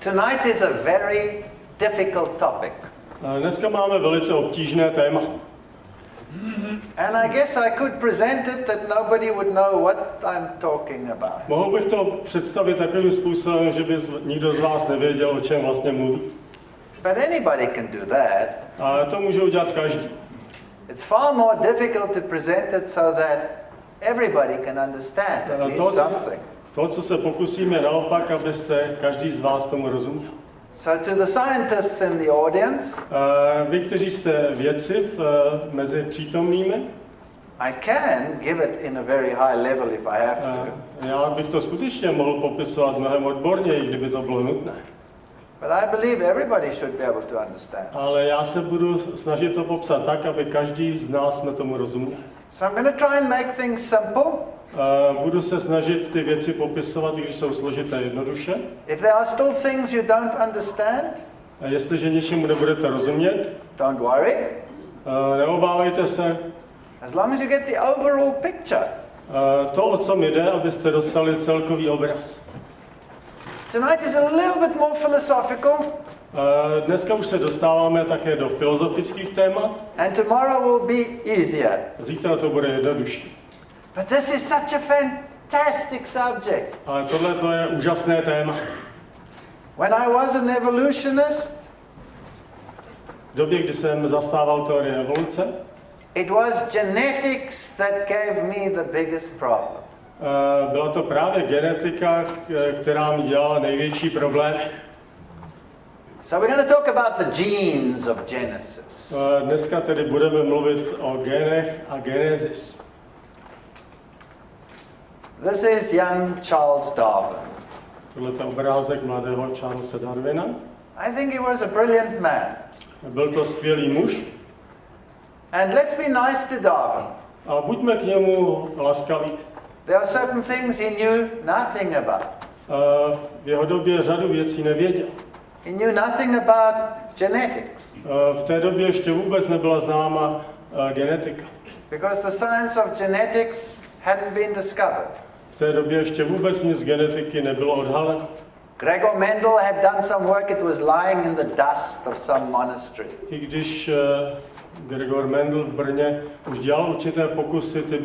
Tonight is a very difficult topic. Dneska máme velice obtížné téma. And I guess I could present it that nobody would know what I'm talking about. Mohl bych to představit takovým způsobem, že by nikdo z vás nevěděl, o čem vlastně mluví. But anybody can do that. A to může udělat každý. It's far more difficult to present it so that everybody can understand at least something. To, co se pokusíme naopak, abyste každý z vás tomu rozuměl. So to the scientists in the audience, Vy, kteří jste vědci mezi přítomnými, I can give it in a very high level if I have to. Já bych to skutečně mohl popisovat mnohem odborněji, kdyby to bylo nutné. But I believe everybody should be able to understand. Ale já se budu snažit to popsat tak, aby každý z nás jsme tomu rozuměli. So I'm going to try and make things simple. Budu se snažit ty věci popisovat, i když jsou složité, jednoduše. If there are still things you don't understand, A jestliže něčemu nebudete rozumět, don't worry. neobávejte se. As long as you get the overall picture. To, o co mi jde, abyste dostali celkový obraz. Tonight is a little bit more philosophical. Dneska už se dostáváme také do filozofických témat. And tomorrow will be easier. Zítra to bude jednodušší. But this is such a fantastic subject. Ale tohle to je úžasné téma. When I was an evolutionist, V době, kdy jsem zastával teorii evoluce, it was genetics that gave me the biggest problem. byla to právě genetika, která mi dělala největší problém. So we're going to talk about the genes of Genesis. Dneska tedy budeme mluvit o genech a genesis. This is young Charles Darwin. Tohle je obrázek mladého Charlesa Darwina. I think he was a brilliant man. Byl to skvělý muž. And let's be nice to Darwin. A buďme k němu laskaví. There are certain things he knew nothing about. V jeho době řadu věcí nevěděl. He knew nothing about genetics. V té době ještě vůbec nebyla známa genetika. Because the science of genetics hadn't been discovered. V té době ještě vůbec nic z genetiky nebylo odhaleno. Gregor Mendel had done some work, it was lying in the dust of some monastery. I když Gregor Mendel v Brně už dělal určité pokusy, ty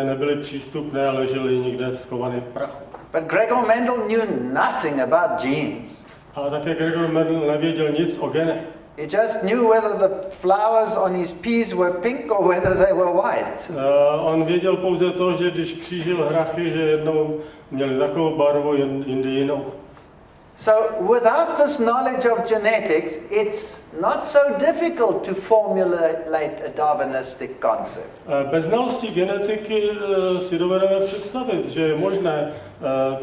nebyly přístupné a ležely někde schované v prachu. But Gregor Mendel knew nothing about genes. A také Gregor Mendel nevěděl nic o genech. He just knew whether the flowers on his peas were pink or whether they were white. On věděl pouze to, že když křížil hrachy, že jednou měli takovou barvu, jindy jinou. So without this knowledge of genetics, it's not so difficult to formulate a Darwinistic concept. Bez znalosti genetiky si dovedeme představit, že je možné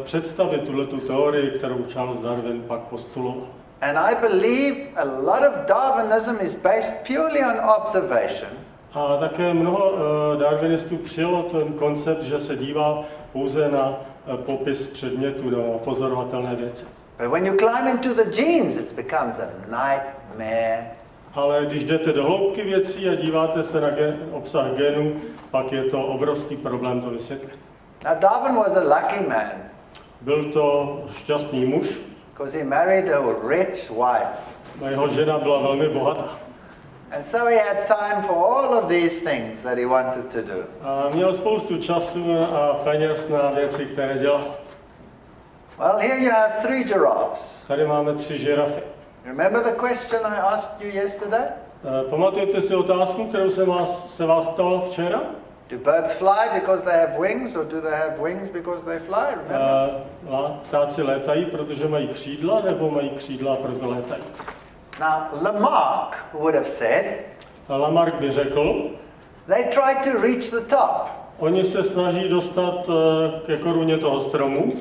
představit tuhletu teorii, kterou Charles Darwin pak postuloval. And I believe a lot of Darwinism is based purely on observation. A také mnoho darwinistů přijalo ten koncept, že se dívá pouze na popis předmětů, na pozorovatelné věci. But when you climb into the genes, it becomes a nightmare. Ale když jdete do hloubky věcí a díváte se na obsah genů, pak je to obrovský problém to vysvětlit. Now Darwin was a lucky man. Byl to šťastný muž. Because he married a rich wife. A jeho žena byla velmi bohatá. And so he had time for all of these things that he wanted to do. A měl spoustu času a peněz na věci, které dělal. Well, here you have 3 giraffes. Tady máme 3 žirafy. Remember the question I asked you yesterday? Pamatujete si otázku, kterou se vás ptal včera? Do birds fly because they have wings, or do they have wings because they fly? Remember? Ptáci létají, protože mají křídla, nebo mají křídla, proto létají? Now, Lamarck would have said, Lamarck by řekl, they try to reach the top. Oni se snaží dostat ke koruně toho stromu.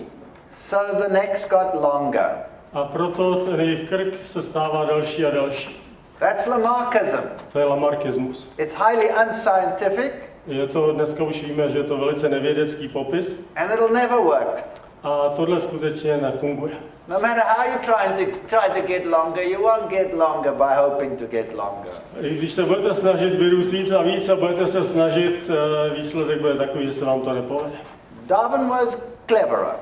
So the necks got longer. A proto ten jejich krk se stává další a další. That's Lamarckism. To je lamarckismus. It's highly unscientific. Je to, dneska už víme, že je to velice nevědecký popis. And it'll never work. A tohle skutečně nefunguje. No matter how you try to get longer, you won't get longer by hoping to get longer. I když se budete snažit vyrůst víc a víc a budete se snažit, výsledek bude takový, že se vám to nepovede. Darwin was cleverer.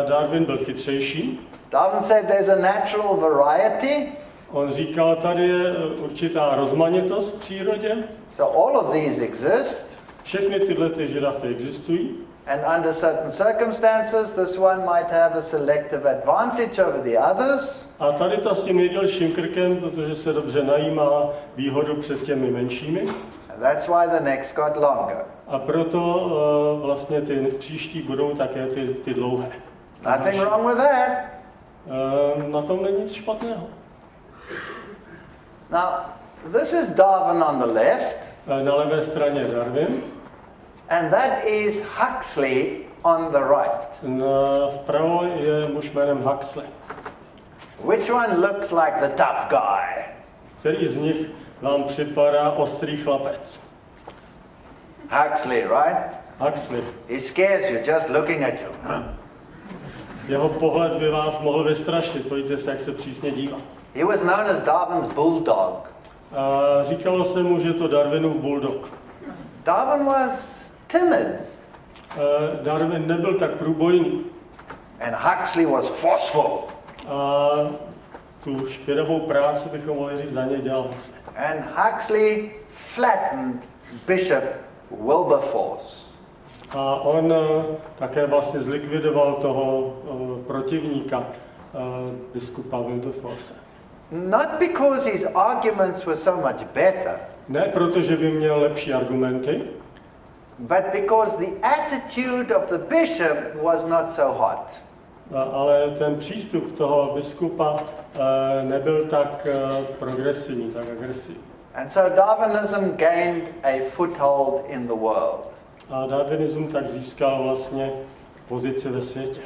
Darwin byl chytřejší. Darwin said there's a natural variety. On říkal, tady je určitá rozmanitost v přírodě. So all of these exist. Všechny tyhle ty žirafy existují. And under certain circumstances, this one might have a selective advantage over the others. A tady ta s tím nejdelším krkem, protože se dobře najímá výhodu před těmi menšími. And that's why the necks got longer. A proto vlastně ty příští budou také ty dlouhé. Nothing wrong with that. Na tom není nic špatného. Now, this is Darwin on the left. Na levé straně Darwin. And that is Huxley on the right. Vpravo je muž jménem Huxley. Which one looks like the tough guy? Který z nich vám připadá ostrý chlapec? Huxley, right? Huxley. He scares you just looking at you. Jeho pohled by vás mohl vystrašit, podívejte se, jak se přísně dívá. He was known as Darwin's bulldog. Říkalo se mu, že je to Darwinův bulldog. Darwin was timid. Darwin nebyl tak průbojný. And Huxley was forceful. A tu špinavou práci bychom mohli říct za ně dělal Huxley. And Huxley flattened Bishop Wilberforce. A on také vlastně zlikvidoval toho protivníka biskupa Wilberforce. Not because his arguments were so much better. Ne proto, že by měl lepší argumenty, but because the attitude of the bishop was not so hot. Ale ten přístup toho biskupa nebyl tak progresivní, tak agresivní. And so Darwinism gained a foothold in the world. A darwinism tak získal vlastně pozici ve světě.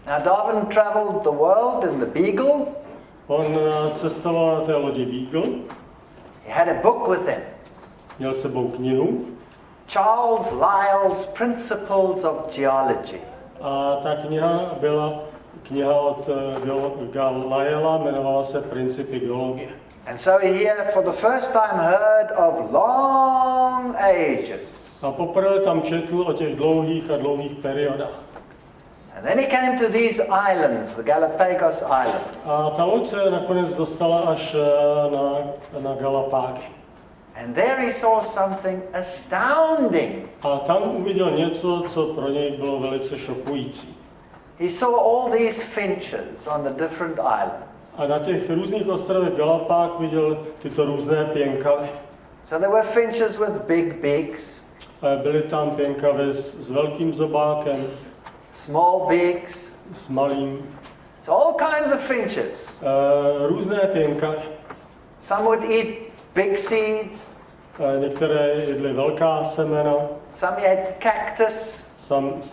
Now Darwin traveled the world in the Beagle. On cestoval na té lodi Beagle. He had a book with him. Měl s sebou knihu. Charles Lyell's Principles of Geology. A ta kniha byla kniha od Lyella, jmenovala se Principy geologie. And so he here for the first time heard of long ages. A poprvé tam četl o těch dlouhých periodách. And then he came to these islands, the Galapagos Islands. A ta loď se nakonec dostala až na Galapágy. And there he saw something astounding. A tam uviděl něco, co pro něj bylo velice šokující. He saw all these finches on the different islands. A na těch různých ostrovech Galapág viděl tyto různé pěnkavy. So there were finches with big beaks. Byly tam pěnkavy s velkým zobákem, small beaks, s malým. So all kinds of finches. Různé pěnkavy. Some would eat big seeds. Některé jedly velká semena. Some ate cactus.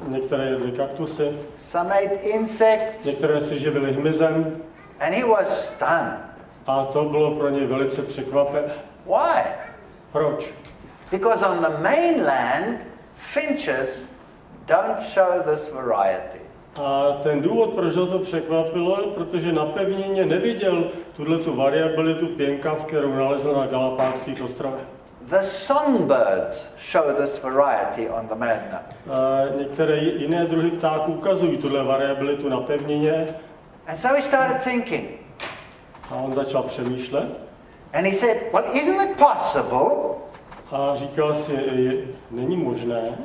Některé jedly kaktusy. Some ate insects. Některé si živily hmyzem. And he was stunned. A to bylo pro něj velice překvapivé. Why? Proč? Because on the mainland, finches don't show this variety. A ten důvod, proč ho to překvapilo, protože na pevnině neviděl tuhletu variabilitu pěnkav, kterou nalezl na Galapágských ostrovech. The songbirds show this variety on the mainland. Některé jiné druhy ptáků ukazují tuhle variabilitu na pevnině. And so he started thinking. A on začal přemýšlet. And he said, well, isn't it possible? A říkal si, není možné,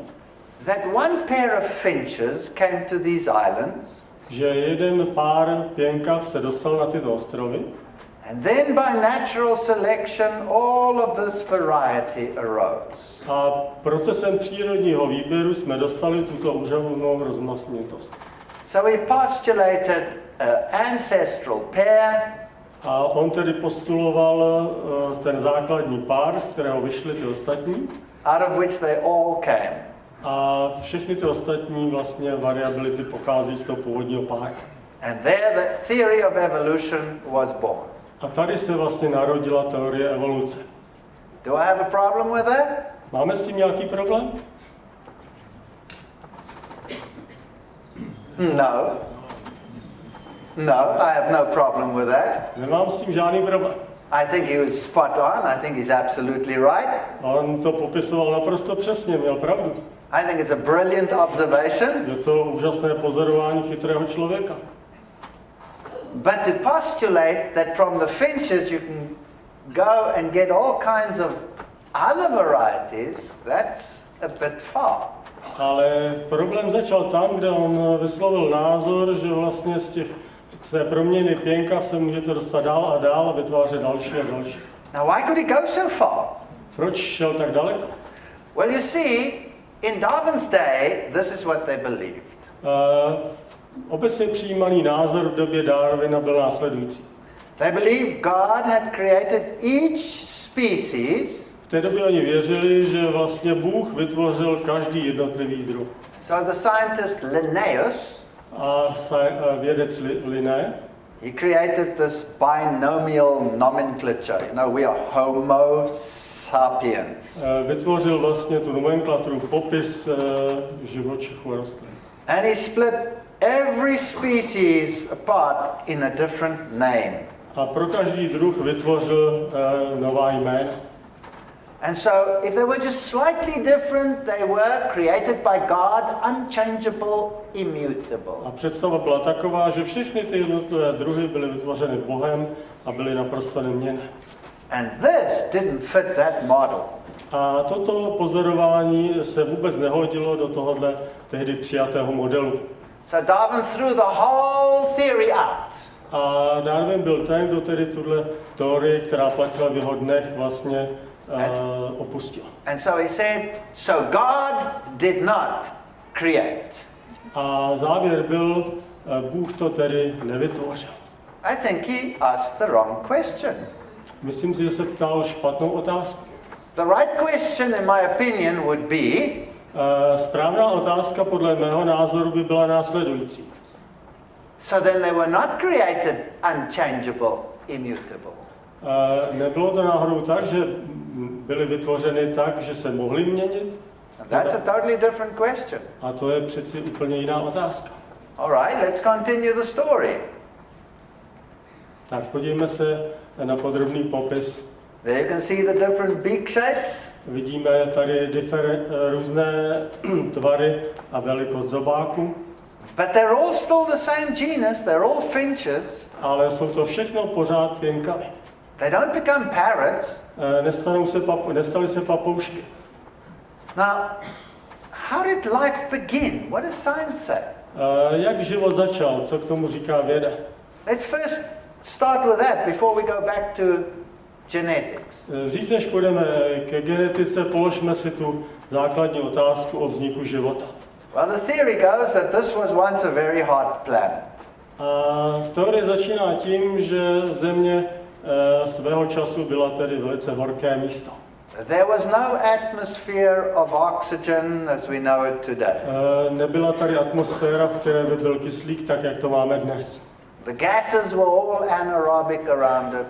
that one pair of finches came to these islands, že jeden pár pěnkav se dostal na tyto ostrovy, and then by natural selection all of this variety arose. A procesem přírodního výběru jsme dostali tuto úžasnou rozmanitost. So he postulated an ancestral pair. A on tedy postuloval ten základní pár, z kterého vyšly ty ostatní. Out of which they all came. A všechny ty ostatní vlastně variability pochází z toho původního páru. And there the theory of evolution was born. A tady se vlastně narodila teorie evoluce. Do I have a problem with that? Máme s tím nějaký problém? No. No, I have no problem with that. Nemám s tím žádný problém. I think he was spot on. I think he's absolutely right. On to popisoval naprosto přesně, měl pravdu. I think it's a brilliant observation. Je to úžasné pozorování chytrého člověka. But to postulate that from the finches you can go and get all kinds of other varieties, that's a bit far. Ale problém začal tam, kde on vyslovil názor, že vlastně z té proměny pěnkav se můžete dostat dál a dál a vytvářet další a další. Now why could he go so far? Proč šel tak daleko? Well, you see, in Darwin's day, this is what they believed. Obecně přijímaný názor v době Darwina byl následující. They believed God had created each species. V té době oni věřili, že vlastně Bůh vytvořil každý jednotlivý druh. So the scientist Linnaeus, Vědec Linné, he created this binomial nomenclature. You know, we are Homo sapiens. Vytvořil vlastně tu nomenklaturu, popis živočichů a rostlin. And he split every species apart in a different name. A pro každý druh vytvořil nová jména. And so, if they were just slightly different, they were created by God, unchangeable, immutable. A představa byla taková, že všechny ty jednotlivé druhy byly vytvořeny Bohem a byly naprosto neměnné. And this didn't fit that model. A toto pozorování se vůbec nehodilo do tohohle tehdy přijatého modelu. So Darwin threw the whole theory out. A Darwin byl ten, kdo tedy tuhle teorii, která platila v jeho dnech, vlastně opustil. And so he said, so God did not create. A závěr byl, Bůh to tedy nevytvořil. I think he asked the wrong question. Myslím si, že se ptal špatnou otázku. The right question, in my opinion, would be, správná otázka podle mého názoru by byla následující. so then they were not created unchangeable, immutable. Nebylo to náhodou tak, že byly vytvořeny tak, že se mohly měnit? That's a totally different question. A to je přeci úplně jiná otázka. All right, let's continue the story. Tak podívejme se na podrobný popis. There you can see the different beak shapes. Vidíme tady různé tvary a velikost zobáku. But they're all still the same genus, they're all finches. Ale jsou to všechno pořád pěnkavy. They don't become parrots. Nestaly se papoušky. Now, how did life begin? What does science say? Jak život začal? Co k tomu říká věda? Let's first start with that before we go back to genetics. Dřív než půjdeme ke genetice, položme si tu základní otázku o vzniku života. Well, the theory goes that this was once a very hot planet. A teorie začíná tím, že Země svého času byla tedy velice horké místo. There was no atmosphere of oxygen as we know it today. Nebyla tady atmosféra, v které by byl kyslík, tak jak to máme dnes. The gases were all anaerobic around it.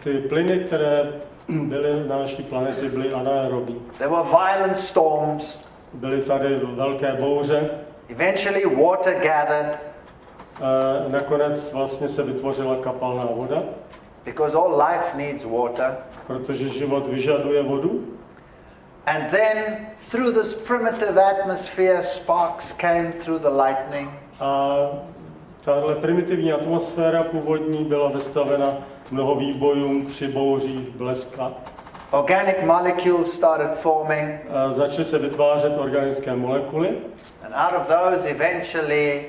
Ty plyny, které byly na naší planetě, byly anaerobní. There were violent storms. Byly tady velké bouře. Eventually water gathered. Nakonec vlastně se vytvořila kapalná voda. Because all life needs water. Protože život vyžaduje vodu. And then through this primitive atmosphere sparks came through the lightning. A tahle primitivní atmosféra původní byla vystavena mnoho výbojům při bouřích, bleska. Organic molecules started forming. Začaly se vytvářet organické molekuly. And out of those eventually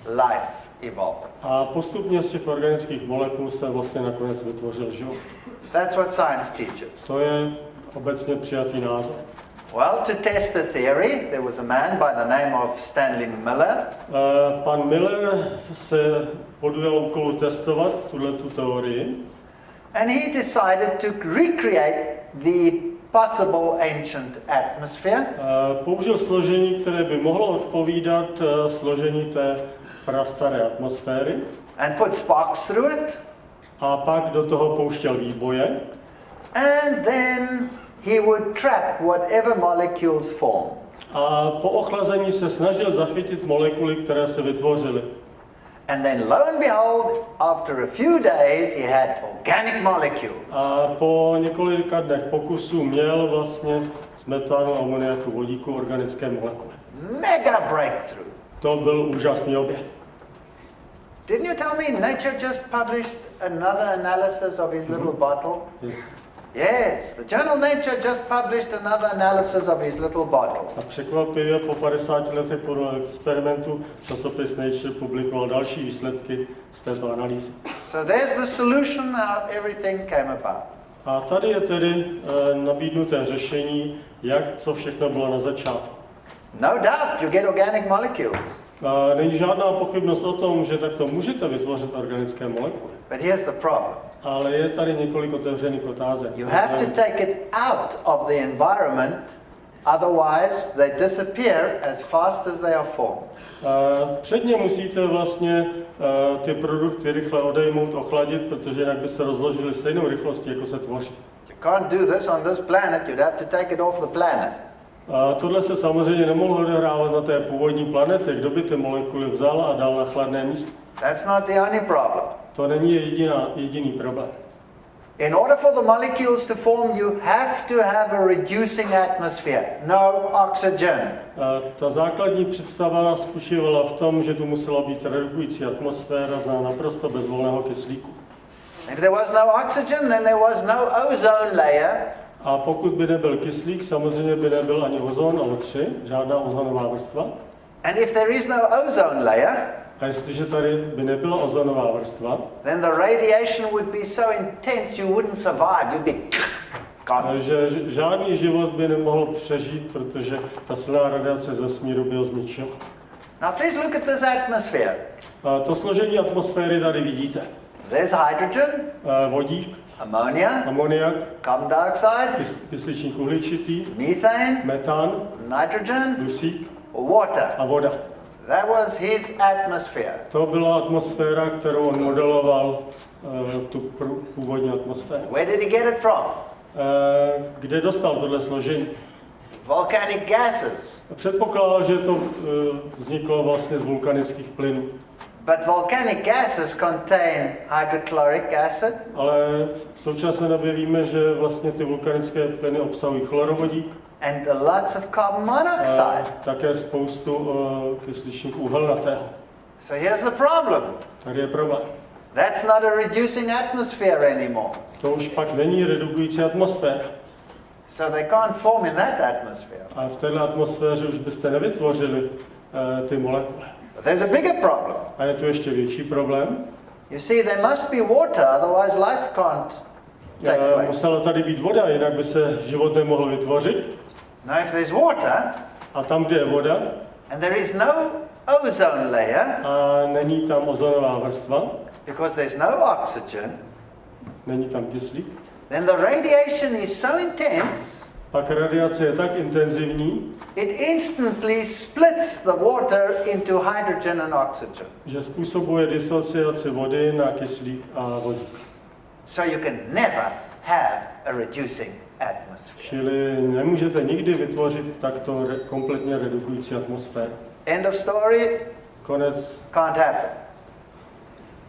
life evolved. A postupně z těch organických molekul se vlastně nakonec vytvořil život. That's what science teaches. To je obecně přijatý názor. Well, to test the theory, there was a man by the name of Stanley Miller. Pan Miller se podujal úkolu testovat tuto teorii. And he decided to recreate the possible ancient atmosphere. Použil složení, které by mohlo odpovídat složení té prastaré atmosféry. And put sparks through it. A pak do toho pouštěl výboje. And then he would trap whatever molecules formed. A po ochlazení se snažil zachytit molekuly, které se vytvořily. And then lo and behold, after a few days he had organic molecules. A po několika dnech pokusů měl vlastně z metanu, amoniaku, vodíku organické molekuly. Mega breakthrough. To byl úžasný objev. Didn't you tell me Nature just published another analysis of his little bottle? Yes. Yes, the journal Nature just published another analysis of his little bottle. A překvapivě po 50 letech po experimentu časopis Nature publikoval další výsledky z této analýzy. So there's the solution how everything came about. A tady je tedy nabídnuté řešení, co všechno bylo na začátku. No doubt you get organic molecules. Není žádná pochybnost o tom, že takto můžete vytvořit organické molekuly. But here's the problem. Ale je tady několik otevřených otázek. You have to take it out of the environment, otherwise they disappear as fast as they are formed. Předně musíte vlastně ty produkty rychle odejmout, ochladit, protože jinak by se rozložily stejnou rychlostí, jako se tvoří. You can't do this on this planet, you'd have to take it off the planet. Tohle se samozřejmě nemohlo odehrávat na té původní planetě. Kdo by ty molekuly vzal a dal na chladné místo? That's not the only problem. To není jediný problém. In order for the molecules to form, you have to have a reducing atmosphere, no oxygen. Ta základní představa spočívala v tom, že tu musela být redukující atmosféra za naprosto bezvolného kyslíku. If there was no oxygen, then there was no ozone layer. A pokud by nebyl kyslík, samozřejmě by nebyl ani ozon O3, žádná ozonová vrstva. And if there is no ozone layer, a jestliže tady by nebyla ozonová vrstva, then the radiation would be so intense you wouldn't survive. You'd be gone. Že žádný život by nemohl přežít, protože ta silná radiace z vesmíru by ho zničila. Now please look at this atmosphere. To složení atmosféry tady vidíte. There's hydrogen, vodík, ammonia, carbon dioxide, kysličník uhličitý, methane, metan, nitrogen, dusík water. a voda. That was his atmosphere. To byla atmosféra, kterou on modeloval, tu původní atmosféru. Where did he get it from? Kde dostal tohle složení? Volcanic gases. Předpokládal, že to vzniklo vlastně z vulkanických plynů. But volcanic gases contain hydrochloric acid. Ale v současné době víme, že vlastně ty vulkanické plyny obsahují chlorovodík. And lots of carbon monoxide. Také spoustu kysličníku uhelnatého. So here's the problem. Tady je problém. That's not a reducing atmosphere anymore. To už pak není redukující atmosféra. So they can't form in that atmosphere. A v této atmosféře už byste nevytvořili ty molekuly. But there's a bigger problem. A je tu ještě větší problém. You see, there must be water, otherwise life can't take place. Musela tady být voda, jinak by se život nemohl vytvořit. Now if there's water, a tam, kde je voda, and there is no ozone layer, a není tam ozonová vrstva, because there's no oxygen, není tam kyslík, then the radiation is so intense, pak radiace je tak intenzivní, it instantly splits the water into hydrogen and oxygen. že způsobuje disociaci vody na kyslík a vodík. So you can never have a reducing atmosphere. Čili nemůžete nikdy vytvořit takto kompletně redukující atmosféru. End of story. Konec. Can't happen.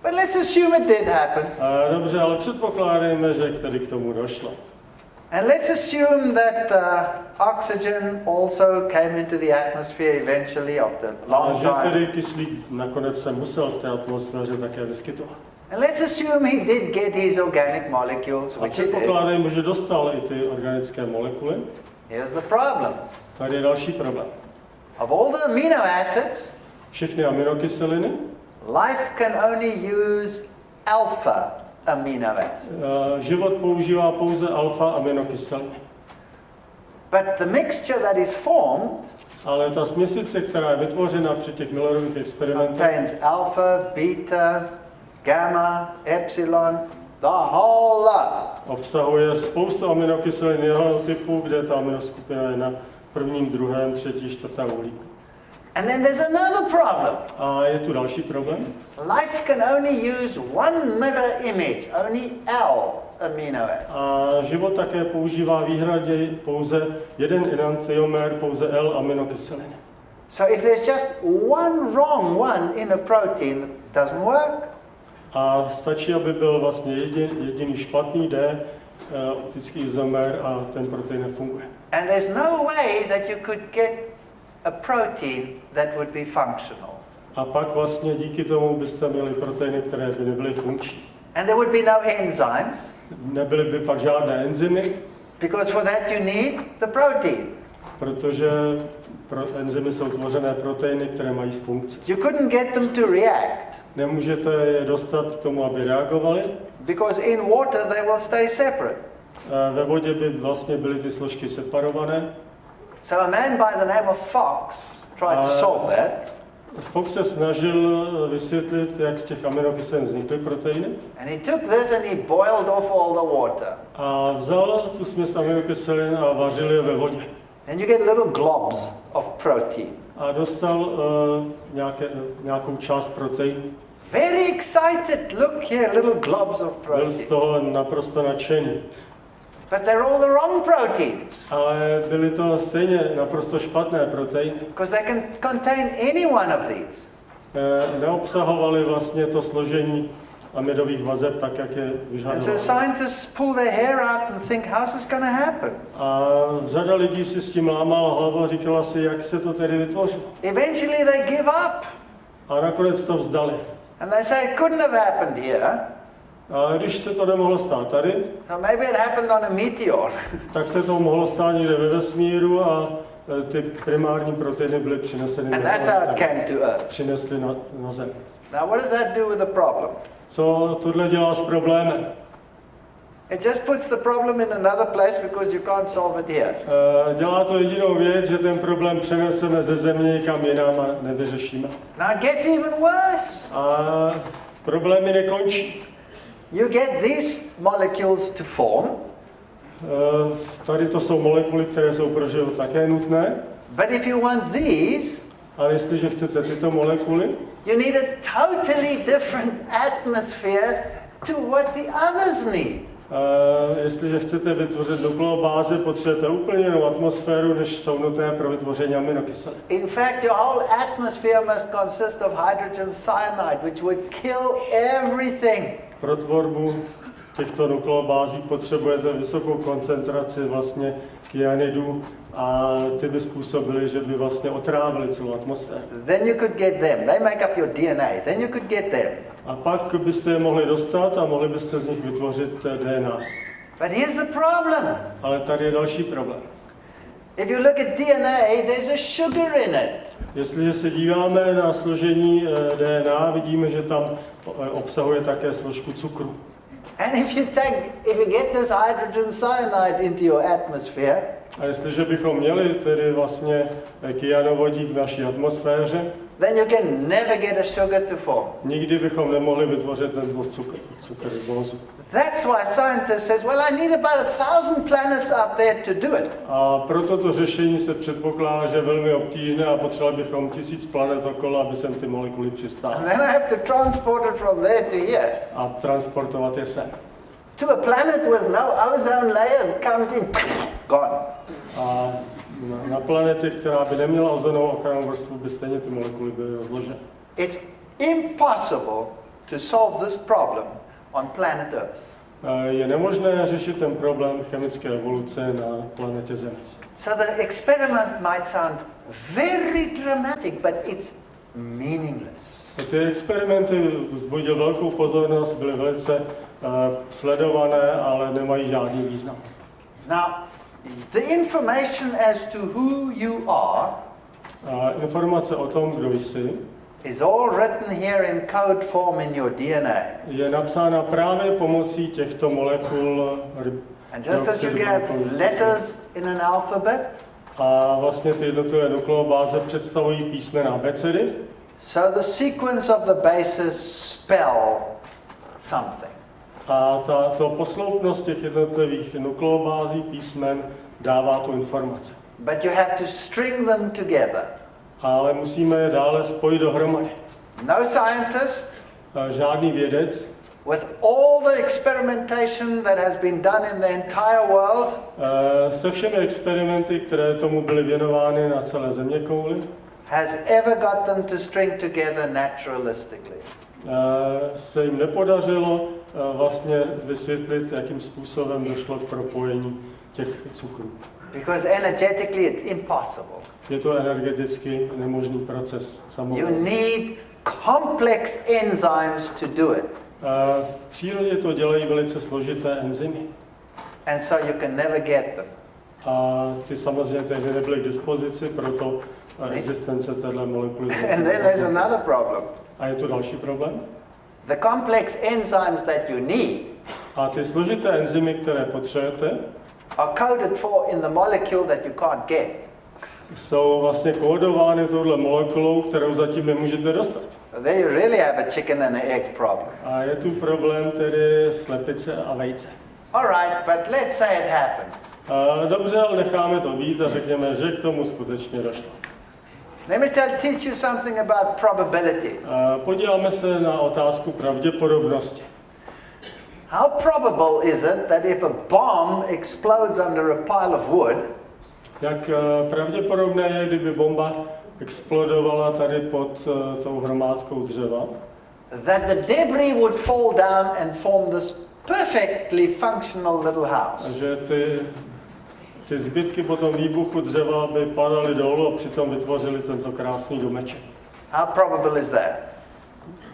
But let's assume it did happen. Dobře, ale předpokládejme, že tady k tomu došlo. And let's assume that oxygen also came into the atmosphere eventually after long Že time. tedy kyslík nakonec se musel v té atmosféře také vyskytovat. And let's assume he did get his organic molecules, A which he did. předpokládejme, že dostal i ty organické molekuly. Here's the problem. Tady je další problém. Of all the amino acids, Všechny aminokyseliny, life can only use alpha amino acids. život používá pouze alfa aminokyseliny. But the mixture that is formed Ale ta směsice, která je vytvořena při těch Millerových experimentech, contains alpha, beta, gamma, epsilon, the whole lot. obsahuje spoustu aminokyselin jeho typu, kde ta aminoskupina je na prvním, druhém, třetí, čtvrtém uhlíku. And then there's another problem. A je tu další problém. Life can only use one mirror image, only L amino acid. A život také používá výhradě pouze jeden enantiomer, pouze L aminokyseliny. So if there's just one wrong one in a protein, it doesn't work. A stačí, aby byl vlastně jediný špatný D optický izomer a ten protein nefunguje. And there's no way that you could get a protein that would be functional. A pak vlastně díky tomu byste měli proteiny, které by nebyly funkční. And there would be no enzymes, Nebyly by pak žádné enzymy, because for that you need the protein. protože enzymy jsou tvořené proteiny, které mají funkci. You couldn't get them to react, Nemůžete je dostat k tomu, aby reagovali. because in water they will stay separate. Ve vodě by vlastně byly ty složky separované. So a man by the name of Fox tried to solve that. Fox se snažil vysvětlit, jak z těch aminokyselin vznikly proteiny. And he took this and he boiled off all the water. A vzal tu směs aminokyselin a vařil je ve vodě. And you get little globs of protein. A dostal nějakou část proteinu. Very excited. Look here, little globs of Byl z protein. toho naprosto nadšený. But they're all the wrong proteins, Ale byly to stejně naprosto špatné proteiny. because they can contain any one of these. Neobsahovaly vlastně to složení amidových vazeb tak, jak je And so vyžadováno. scientists pull their hair out and think, how's this going to happen? A řada lidí si s tím lámala hlavu a říkala si, jak se to tedy vytvoří. Eventually they give up. A nakonec to vzdali. And they say it couldn't have happened here. A když se to nemohlo stát tady, So maybe it happened on a meteor. tak se to mohlo stát někde ve vesmíru a ty primární proteiny byly přineseny And that's how it came to Earth. přinesly na Zem. Now what does that do with the problem? Co tohle dělá s problémem? It just puts the problem in another place because you can't solve it here. Dělá to jedinou věc, že ten problém přeneseme ze Země někam jinam a nevyřešíme. Now it gets even worse. A problémy nekončí. You get these molecules to form, Tady to jsou molekuly, které jsou pro život také nutné, but if you want these, ale jestliže chcete tyto molekuly, you need a totally different atmosphere to what the others need. jestliže chcete vytvořit nukleobáze, potřebujete úplně jinou atmosféru, než jsou nutné pro vytvoření aminokyselin. In fact, your whole atmosphere must consist of hydrogen cyanide, which would kill everything. Pro tvorbu těchto nukleobází potřebujete vysokou koncentraci vlastně kyanidů a ty by způsobily, že by vlastně otrávily celou atmosféru. Then you could get them. They make up your DNA. Then you could get them. A pak byste je mohli dostat a mohli byste z nich vytvořit DNA. But here's the problem. Ale tady je další problém. If you look at DNA, there's a sugar in it. Jestliže se díváme na složení DNA, vidíme, že tam obsahuje také složku cukru. And if you get this hydrogen cyanide into your atmosphere, A jestliže bychom měli tedy vlastně kyanovodík v naší atmosféře, then you can never get a sugar to form. nikdy bychom nemohli vytvořit tento cukr bonzu. That's why scientists says, well, I need about 1,000 planets out there to do it. A proto to řešení se předpokládá, že je velmi obtížné a potřebovali bychom 1000 planet okolo, aby sem ty molekuly přistály. And then I have to transport it from there to here. A transportovat je sem. To a planet with no ozone layer, it comes in, gone. A na planetě, která by neměla ozonovou ochrannou vrstvu, by stejně ty molekuly byly rozloženy. It's impossible to solve this problem on planet Earth. Je nemožné řešit ten problém chemické evoluce na planetě Zemi. So the experiment might sound very dramatic, but it's meaningless. Ty experimenty vzbudily velkou pozornost, byly velice sledované, ale nemají žádný význam. Now, the information as to who you are Informace o tom, kdo jsi, is all written here in code form in your DNA. je napsána právě pomocí těchto molekul. And just as you have letters in an alphabet, A vlastně ty jednotlivé nukleobáze představují písmena abecedy. so the sequence of the bases spell something. A to posloupnost těch jednotlivých nukleobází písmen dává tu informaci. But you have to string them together. Ale musíme je dále spojit dohromady. No scientist, Žádný vědec with all the experimentation that has been done in the entire world, se všemi experimenty, které tomu byly věnovány na celé zeměkouli, has ever got them to string together naturalistically. se jim nepodařilo vlastně vysvětlit, jakým způsobem došlo k propojení těch cukrů. Because energetically it's impossible. Je to energeticky nemožný proces You samotný. need complex enzymes to do it. V přírodě to dělají velice složité enzymy. And so you can never get them. A ty samozřejmě tehdy nebyly k dispozici, proto existence téhle molekuly. And then there's another problem. A je tu další problém. The complex enzymes that you need A ty složité enzymy, které potřebujete, are coded for in the molecule that you can't get. jsou vlastně kódovány touhle molekulou, kterou zatím nemůžete dostat. There you really have a chicken and an egg problem. A je tu problém tedy slepice a vejce. All right, but let's say it happened. Dobře, ale necháme to být a řekněme, že k tomu skutečně došlo. Let me teach you something about probability. Podíváme se na otázku pravděpodobnosti. How probable is it that if a bomb explodes under a pile of wood, Jak pravděpodobné je, kdyby bomba explodovala tady pod tou hromádkou dřeva, that the debris would fall down and form this perfectly functional little a house? že ty zbytky po tom výbuchu dřeva by padaly dolů a přitom vytvořily tento krásný domeček. How probable is that?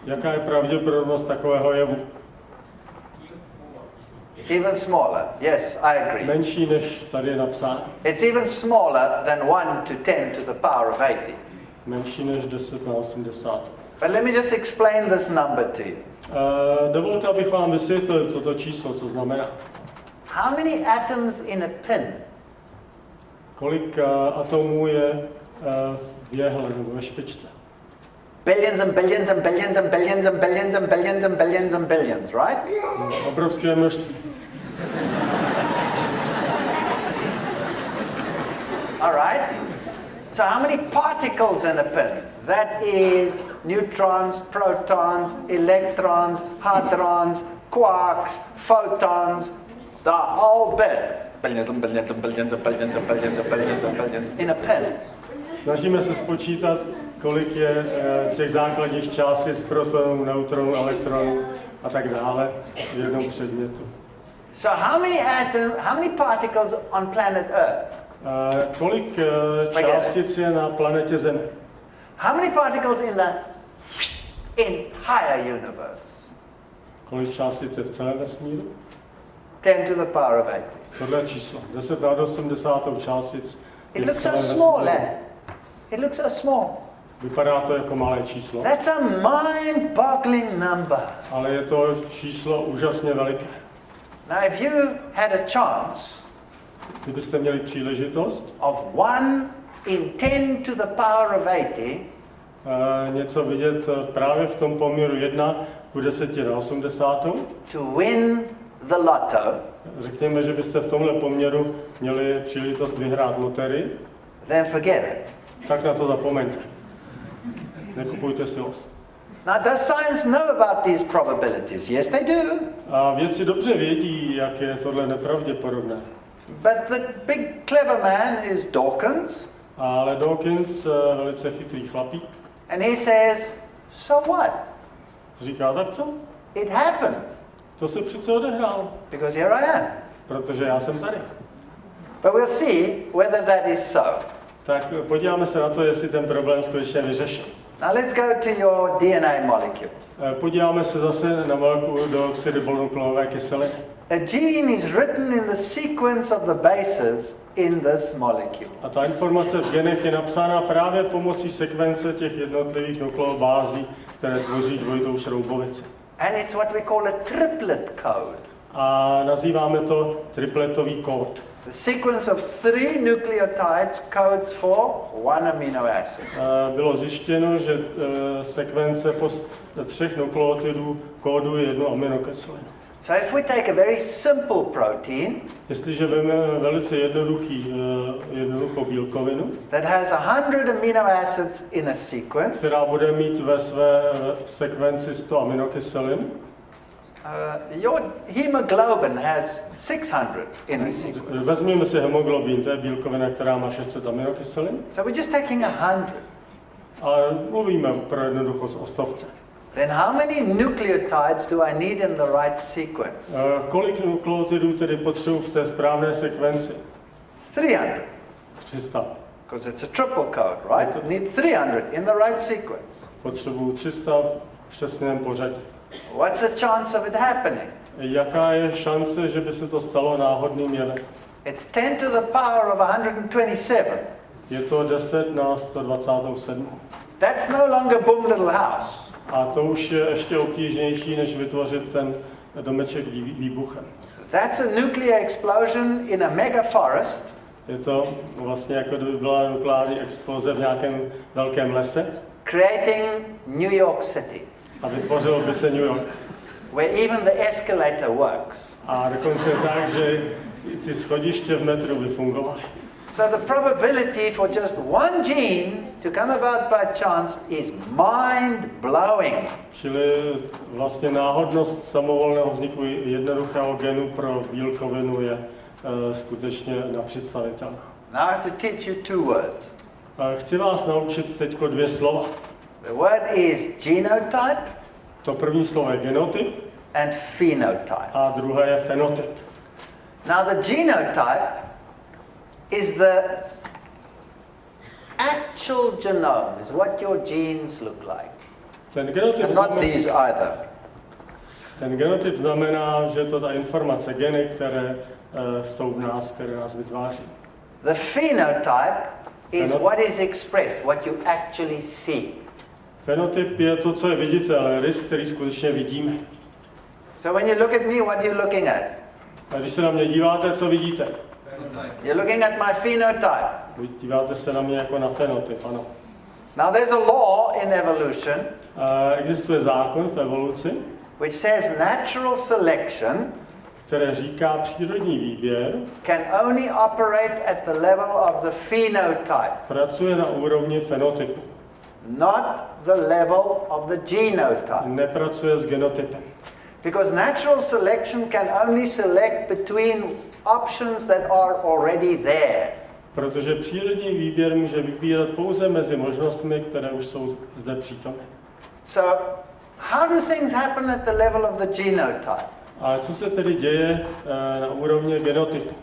Jaká je pravděpodobnost takového jevu? Even smaller. Yes, I agree. Menší, než tady je napsáno. It's even smaller than 1 to 10 to the power of 80. Menší než 10 na 80. But let me just explain this number to you. Dovolte, abych vám vysvětlil toto číslo, co znamená. How many atoms in a pin? Kolik atomů je v jehle nebo ve špičce? Billions and billions and billions and billions and billions and billions and billions and billions, right? Obrovské množství. All right. So how many particles in a pin? That is neutrons, protons, electrons, hadrons, quarks, photons, the whole bit. Billions and billions and billions and billions and billions and billions and billions in a pin. Snažíme se spočítat, kolik je těch základních částic, protonů, neutronů, elektronů a tak dále v jednom předmětu. So how many particles on planet Earth? Kolik částic je na planetě Zemi? How many particles in the entire universe? Kolik částic je v celém vesmíru? 10 to the power of 80. Tohle číslo. 10 na 80 částic je It v looks so celém small, vesmíru. eh? It looks so small. Vypadá to jako malé číslo, That's a mind-boggling number. ale je to číslo úžasně veliké. Now, if you had a chance Kdybyste měli příležitost of 1 in 10 to the power of 80, něco vidět právě v tom poměru 1 ku 10 na 80, to win the lotto, řekněme, že byste v tomhle poměru měli příležitost vyhrát loterii, then forget it. tak na to zapomeňte. Nekupujte si los. Now, does science know about these probabilities? Yes, they do. A vědci dobře vědí, jak je tohle nepravděpodobné. But the big clever man is Dawkins, Ale Dawkins, velice chytrý chlapík, and he says, so what? říká, tak co? It happened, To se přece odehrálo, because here I am. protože já jsem tady. But we'll see whether that is so. Tak podíváme se na to, jestli ten problém skutečně vyřešil. Now let's go to your DNA molecule. Podíváme se zase na molekulu deoxyribonukleové kyseliny. A gene is written in the sequence of the bases in this molecule. A ta informace v genech je napsána právě pomocí sekvence těch jednotlivých nukleobází, které tvoří dvojitou šroubovici. And it's what we call a triplet code. A nazýváme to tripletový kód. The sequence of 3 nucleotides codes for 1 amino acid. Bylo zjištěno, že sekvence 3 nukleotidů kóduje jednu aminokyselinu. So if we take a very simple protein Jestliže vezmeme velice jednoduchou bílkovinu, that has 100 amino acids in a sequence, která bude mít ve své sekvenci 100 aminokyselin, your hemoglobin has 600 in a sequence. vezmeme si hemoglobin, to je bílkovina, která má 600 aminokyselin, So we're just taking 100. a mluvíme pro jednoduchost o stovce. Then how many nucleotides do I need in the right sequence? Kolik nukleotidů tedy potřebuji v té správné sekvenci? 300. 300. Because it's a triple code, right? You need 300 in the right sequence. Potřebuju 300 v přesném pořadí. What's the chance of it happening? Jaká je šance, že by se to stalo náhodným jevem? It's 10 to the power of 127. Je to 10 na 127. That's no longer boom little house. A to už je ještě obtížnější, než vytvořit ten domeček výbuchem. That's a nuclear explosion in a mega forest. Je to vlastně jako kdyby byla nukleární exploze v nějakém velkém lese. Creating New York City. A vytvořilo by se New York. Where even the escalator works. A dokonce tak, že ty schodiště v metru by fungovaly. So the probability for just one gene to come about by chance is mind-blowing. Čili vlastně náhodnost samovolného vzniku jednoduchého genu pro bílkovinu je skutečně nepředstavitelná. Now I have to teach you two words. Chci vás naučit teď 2 slova. The word is genotype. To první slovo je genotyp And phenotype. a druhé je fenotyp. Now the genotype is the actual genome, is what your genes look like. Ten genotyp And not znamená, these either. ten genotyp znamená, že to ta informace, geny, které jsou v nás, které nás vytváří. The phenotype is what is expressed, what you actually see. Fenotyp je to, co je viditelné, rys, který skutečně vidíme. So when you look at me, what are you looking at? A když se na mě díváte, co vidíte? You're looking at my phenotype. Vy díváte se na mě jako na fenotyp, ano. Now there's a law in evolution Existuje zákon v evoluci, which says natural selection které říká přírodní výběr can only operate at the level of the phenotype, pracuje na úrovni fenotypu. not the level of the genotype. Nepracuje s genotypem. Because natural selection can only select between options that are already there. Protože přírodní výběr může vybírat pouze mezi možnostmi, které už jsou zde přítomné. So, how do things happen at the level of the genotype? A co se tedy děje na úrovni genotypu?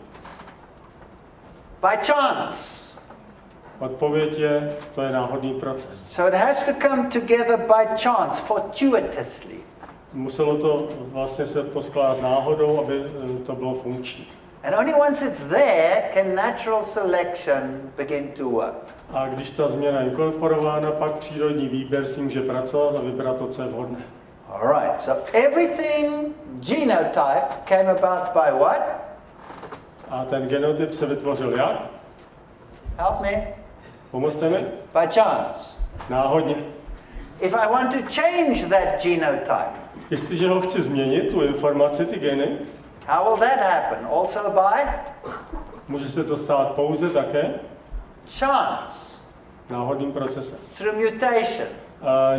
By chance. Odpověď je, to je náhodný proces. So it has to come together by chance, fortuitously. Muselo to vlastně se poskládat náhodou, aby to bylo funkční. And only once it's there can natural selection begin to work. A když ta změna je inkorporována, pak přírodní výběr si může pracovat a vybrat to, co je vhodné. All right, so everything genotype came about by what? A ten genotyp se vytvořil jak? Help me. Pomozte mi? By chance. Náhodně. If I want to change that genotype, Jestliže ho chci změnit, tu informaci, ty geny, how will that happen? Also by může se to stát pouze také chance, náhodným procesem. through mutation.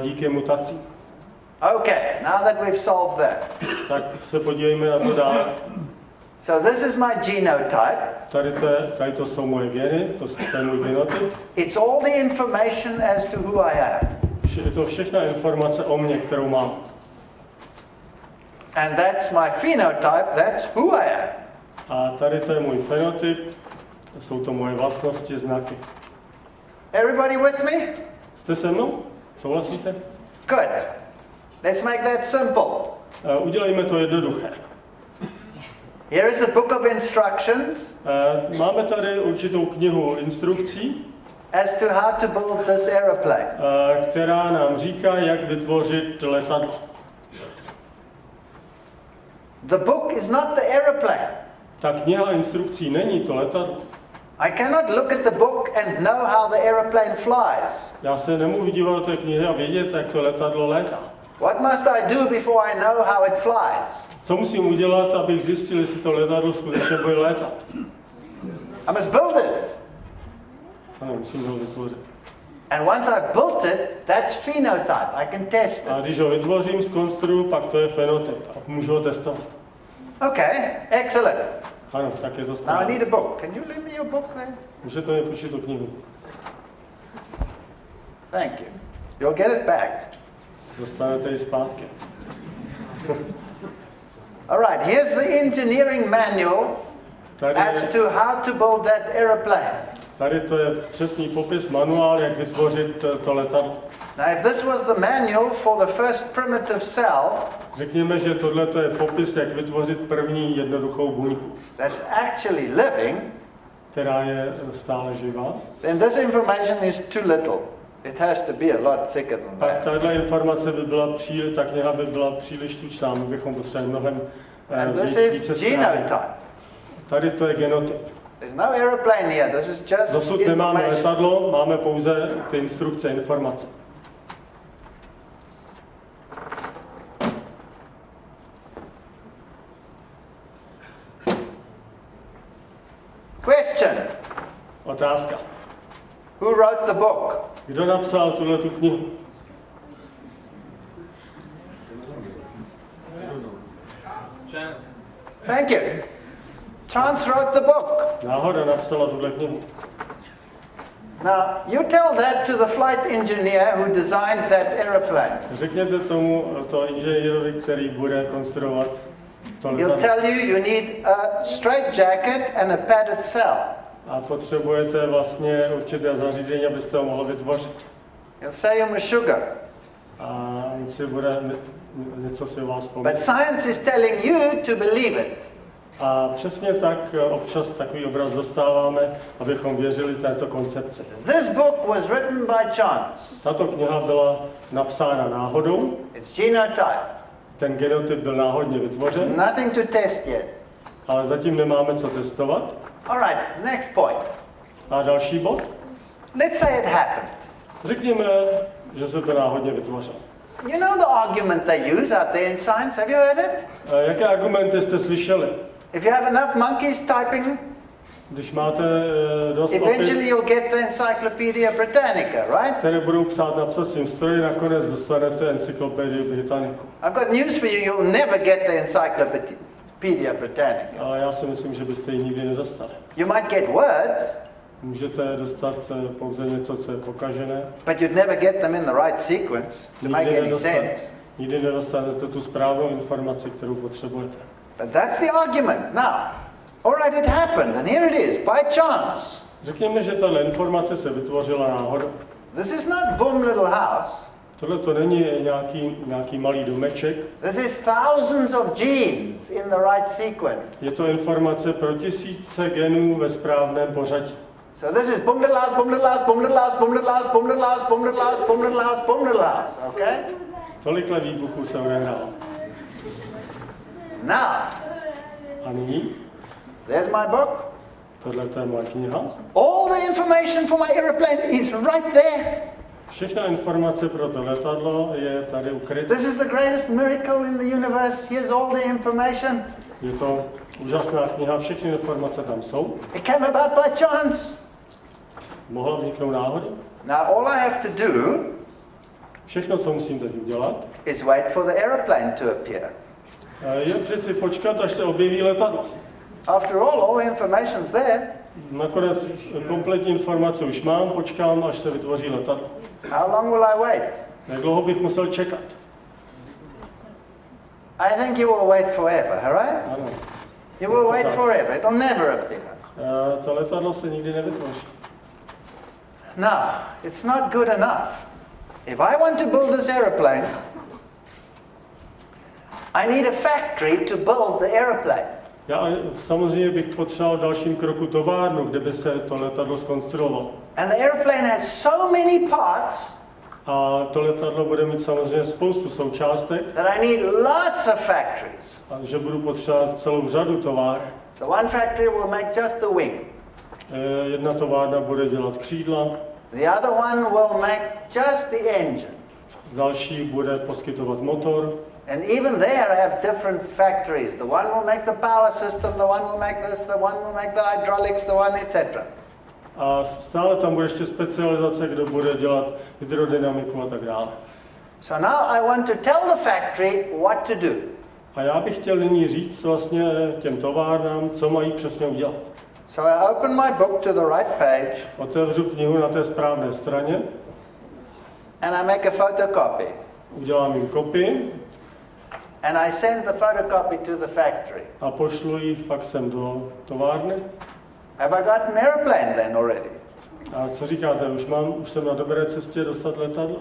Díky mutacím. Okay, now that we've solved that. Tak se podívejme na to dále. So this is my genotype. Tady to jsou moje geny, to je můj genotyp. It's all the information as to who I am. Je to všechna informace o mně, kterou mám. And that's my phenotype, that's who I am. A tady to je můj fenotyp, jsou to moje vlastnosti, znaky. Everybody with me? Jste se mnou? Souhlasíte? Good. Let's make that simple. Udělejme to jednoduché. Here is a book of instructions Máme tady určitou knihu instrukcí, as to how to build this aeroplane. která nám říká, jak vytvořit letadlo. The book is not the aeroplane. Ta kniha instrukcí není to letadlo. I cannot look at the book and know how the aeroplane flies. Já se nemůžu dívat do té knihy a vědět, jak to letadlo létá. What must I do before I know how it flies? Co musím udělat, abych zjistil, jestli to letadlo skutečně bude létat? I must build it. Ano, musím ho vytvořit. And once I've built it, that's phenotype. I can test it. A když ho vytvořím, zkonstruju, pak to je fenotyp a můžu ho testovat. Okay, excellent. Ano, tak je to Now I správně. need a book. Can you leave me your book there? Můžete mi půjčit tu knihu. Thank you. You'll get it back. Dostanete ji zpátky. All right, here's the engineering manual as to how to build that aeroplane. Tady to je přesný popis, manuál, jak vytvořit to letadlo. Now, if this was the manual for the first primitive cell, Řekněme, že tohle je popis, jak vytvořit první jednoduchou buňku, that's actually living, která je stále živá. then this information is too little. It has to be a lot thicker than Tak that. tahle informace by byla ta kniha by byla příliš tučná, my bychom potřebovali mnohem And this více is stránek. genotype. Tady to je genotyp. There's no aeroplane here. This is just Dosud nemáme information. letadlo, máme pouze ty instrukce, informace. Question. Otázka. Who wrote the book? Kdo napsal tu knihu? Thank you. Chance wrote the book. Náhoda napsala tuhle knihu. Now, you tell that to the flight engineer who designed that aeroplane. Řekněte to inženýrovi, který bude konstruovat to He'll letadlo. tell you need a straitjacket and a padded cell. A potřebujete vlastně určité zařízení, abyste ho mohli vytvořit. He'll say you must sugar. A on si bude něco si o vás But pomyslet. science is telling you to believe it. A přesně tak občas takový obraz dostáváme, abychom věřili této koncepci. This book was written by chance. Tato kniha byla napsána náhodou, It's genotype. ten genotyp byl náhodně vytvořen, Nothing to test yet. ale zatím nemáme co testovat. All right, next point. A další bod. Let's say it happened. Řekněme, že se to náhodně vytvořilo. You know the argument they use out there in science? Have you heard it? Jaké argumenty jste slyšeli? If you have enough monkeys typing, Když máte dost eventually opis, you'll get the Encyclopedia Britannica, right? které budou psát na psacím stroji, nakonec dostanete encyklopedii Britanniku. I've got news for you, you'll never get the Encyclopedia Britannica. Ale já si myslím, že byste ji nikdy nedostali. You might get words, Můžete dostat pouze něco, co je pokažené. but you'd never get them in the right sequence to make any sense. Nikdy nedostanete tu správnou informaci, kterou potřebujete. But that's the argument. Now, all right, it happened, and here it is, by chance. Řekněme, že tahle informace se vytvořila náhodou. This is not boom little house. Tohle to není nějaký malý domeček. This is thousands of genes in the right sequence. Je to informace pro tisíce genů ve správném pořadí. So this is boom little house, boom little house, boom little house, boom little house, boom little house, boom little house, boom little house, boom little house, okay? Tolikle výbuchů se odehrálo. Now, A nyní, there's my book. tohle je moje kniha. All the information for my aeroplane is right there. Všechna informace pro to letadlo je tady ukryta. This is the greatest miracle in the universe. Here's all the information. Je to úžasná kniha, všechny informace tam jsou. It came about by chance. Mohla vzniknout náhodou. Now, all I have to do Všechno, co musím teď udělat, is wait for the aeroplane to appear. je přeci počkat, až se objeví letadlo. After all the information's there. Nakonec kompletní informace už mám, počkám, až se vytvoří letadlo. How long will I wait? Jak dlouho bych musel čekat? I think you will wait forever, all right? Ano. You will wait forever. It'll never appear. To letadlo se nikdy nevytvoří. Now, it's not good enough. If I want to build this aeroplane, I need a factory to build the aeroplane. Já samozřejmě bych potřeboval v dalším kroku továrnu, kde by se to letadlo zkonstruovalo. And the aeroplane has so many parts A to letadlo bude mít samozřejmě spoustu součástek, that I need lots of factories. a že budu potřebovat celou řadu továren. So one factory will make just the wing. Jedna továrna bude dělat křídla, The other one will make just the engine. další bude poskytovat motor. And even there I have different factories. The one will make the power system, the one will make this, the one will make the hydraulics, the one, etc. A stále tam bude ještě specializace, kdo bude dělat hydrodynamiku a tak dále. So now I want to tell the factory what to do. A já bych chtěl nyní říct vlastně těm továrnám, co mají přesně udělat. So I open my book to the right page Otevřu knihu na té správné straně, and I make a photocopy. udělám jim kopii and I send the photocopy to the factory. A pošlu ji faxem do továrny. Have I got an airplane then already? A co říkáte, už jsem na dobré cestě dostat letadlo?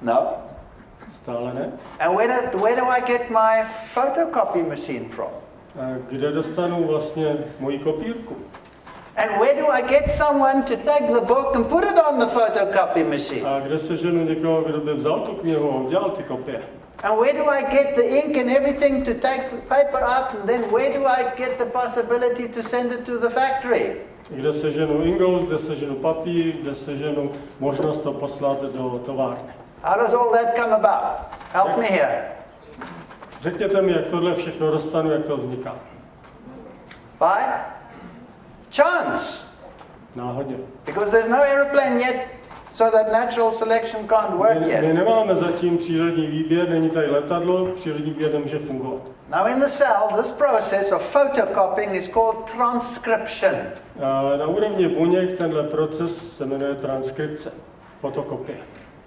No. Stále ne. And where do I get my photocopy machine from? A kde dostanu vlastně moji kopírku? And where do I get someone to take the book and put it on the photocopy machine? A kde seženu někoho, kdo by vzal tu knihu a udělal ty kopie? And where do I get the ink and everything to take the paper out, and then where do I get the possibility to send it to the factory? Kde seženu ingouz, kde seženu papír, kde seženu možnost to poslat do továrny. How does all that come about? Help me here. Řekněte mi, jak tohle všechno dostanu, jak to vzniká. By chance. Náhodně. Because there's no aeroplane yet, so that natural selection can't work yet. My nemáme zatím přírodní výběr, není tady letadlo, přírodní výběr nemůže fungovat. Now in the cell, this process of photocopying is called transcription. Na úrovni buněk tenhle proces se jmenuje transkripce, fotokopie.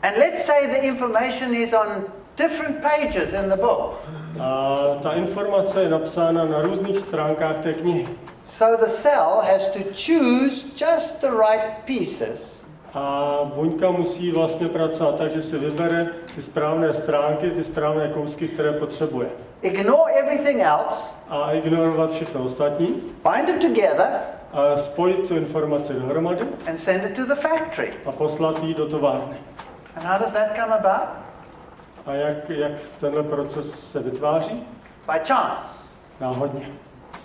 And let's say the information is on different pages in the book. A ta informace je napsána na různých stránkách té knihy. So the cell has to choose just the right pieces. A buňka musí vlastně pracovat tak, že si vybere ty správné stránky, ty správné kousky, které potřebuje. Ignore everything else. A ignorovat všechno ostatní. Bind it together. A spojit tu informaci dohromady. And send it to the factory. A poslat ji do továrny. And how does that come about? A jak tenhle proces se vytváří? By chance. Náhodně.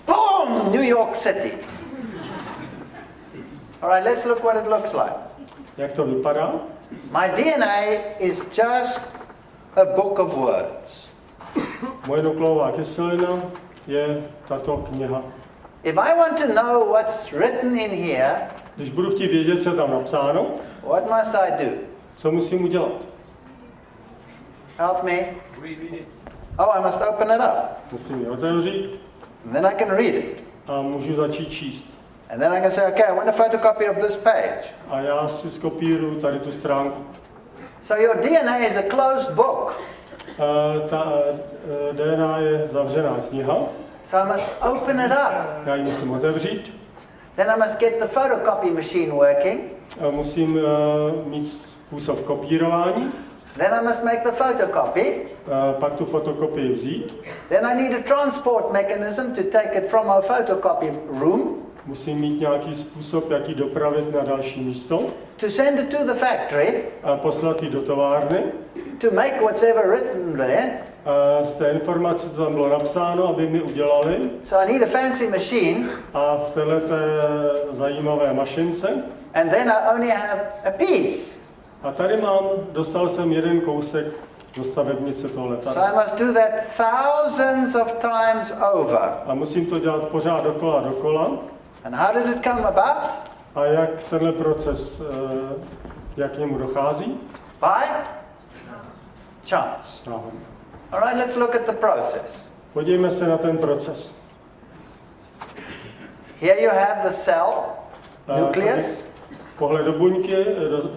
Boom! New York City. All right, let's look what it looks like. Jak to vypadá? My DNA is just a book of words. Moje nukleová kyselina je tato kniha. If I want to know what's written in here, Když budu chtít vědět, co je tam napsáno, what must I do? co musím udělat? Help me. Oh, I must open it up. Musím ji otevřít And then I can read it. a můžu začít číst. And then I can say, okay, I want a photocopy of this page. A já si skopíruju tady tu stránku. So your DNA is a closed book. Ta DNA je zavřená kniha. So I must open it up. Já ji musím otevřít. Then I must get the photocopy machine working. Musím mít způsob kopírování. Then I must make the photocopy. Pak tu fotokopii vzít. Then I need a transport mechanism to take it from our photocopy room. Musím mít nějaký způsob, jak ji dopravit na další místo. To send it to the factory. A poslat ji do továrny. To make what's ever written there. Z té informace, co tam bylo napsáno, aby mi udělali. So I need a fancy machine. A v této zajímavé mašince. And then I only have a piece. A tady dostal jsem jeden kousek do stavebnice toho letadla. So I must do that thousands of times over. A musím to dělat pořád dokola. And how did it come about? A jak tenhle proces, jak k němu dochází? By chance. Náhodně. All right, let's look at the process. Podívejme se na ten proces. Here you have the cell, nucleus. Pohled do buňky,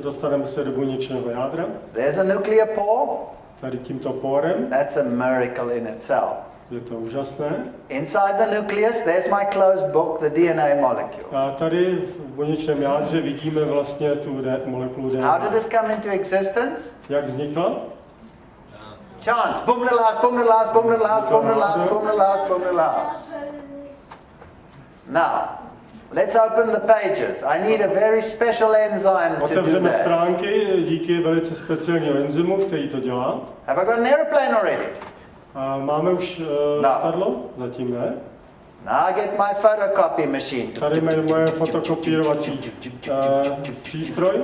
dostaneme se do buněčného jádra. There's a nuclear pore. Tady tímto pórem. That's a miracle in itself. Je to úžasné. Inside the nucleus, there's my closed book, the DNA molecule. A tady v buněčném jádře vidíme vlastně tu molekulu DNA. How did it come into existence? Jak vznikla? Chance. Boom the last, boom the last, boom the last, boom the last, boom the last, boom the last. Now, let's open the pages. I need a very special enzyme to do Otevřeme that. stránky díky velice speciálního enzymu, který to dělá. Have I got an airplane already? A máme už letadlo? Zatím ne. Now I get my photocopy machine. Tady je moje fotokopírovací přístroj.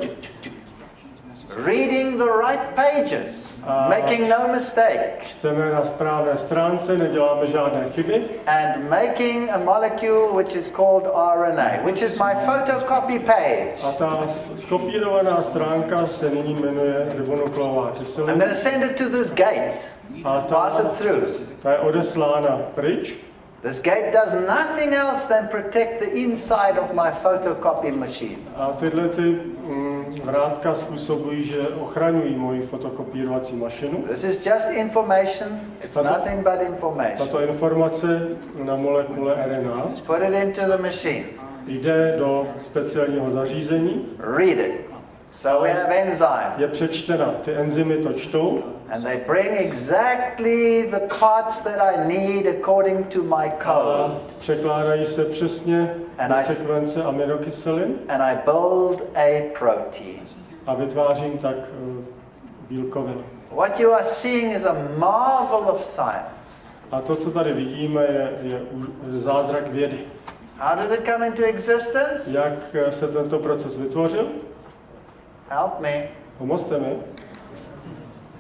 Reading the right pages, making no mistake. Čteme na správné stránce, neděláme žádné chyby. And making a molecule which is called RNA, which is my photocopy page. A ta skopírovaná stránka se nyní jmenuje ribonukleová I'm kyselina. going to send it to this gate. A Pass it through. ta je odeslána pryč. This gate does nothing else than protect the inside of my photocopy machine. A tyhle ty vrátka způsobují, že ochraňují moji fotokopírovací mašinu. This is just information. It's nothing but information. Tato informace na molekule RNA Put it into the machine. jde do speciálního zařízení. Read it. So we have enzymes. Je přečtena. Ty enzymy to čtou. And they bring exactly the parts that I need according to my code. Překládají se přesně do sekvence aminokyselin. And I build a protein. A vytvářím tak bílkoviny. What you are seeing is a marvel of science. A to, co tady vidíme, je zázrak vědy. How did it come into existence? Jak se tento proces vytvořil? Help me. Pomozte mi.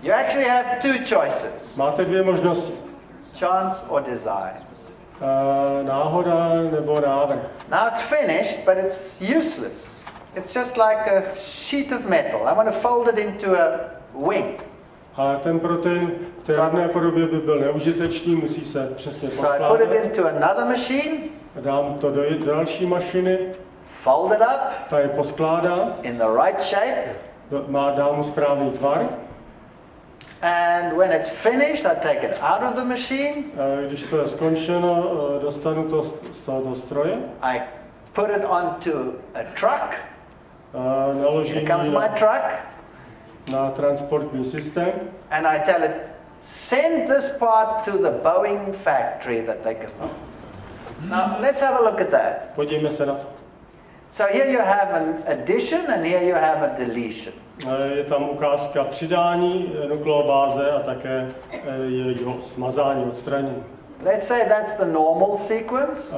You actually have two choices. Máte dvě možnosti. Chance or desire. Náhoda nebo návrh. Now it's finished, but it's useless. It's just like a sheet of metal. I want to fold it into a wing. A ten protein v té rovné podobě by byl neužitečný, musí se přesně So I put it poskládat. into another machine. Dám to do další mašiny, Fold it up ta je poskládá, in the right shape. dám mu správný tvar. And when it's finished, I take it out of the machine. Když to je skončeno, dostanu to z tohoto stroje. I put it onto a truck. Naložím Here comes ji my truck. na transportní systém. And I tell it, send this part to the Boeing factory that they can. Now, let's have a look at that. Podívejme se na to. So here you have an addition and here you have a deletion. Je tam ukázka přidání nukleobáze a také jeho smazání, odstranění. Let's say that's the normal sequence.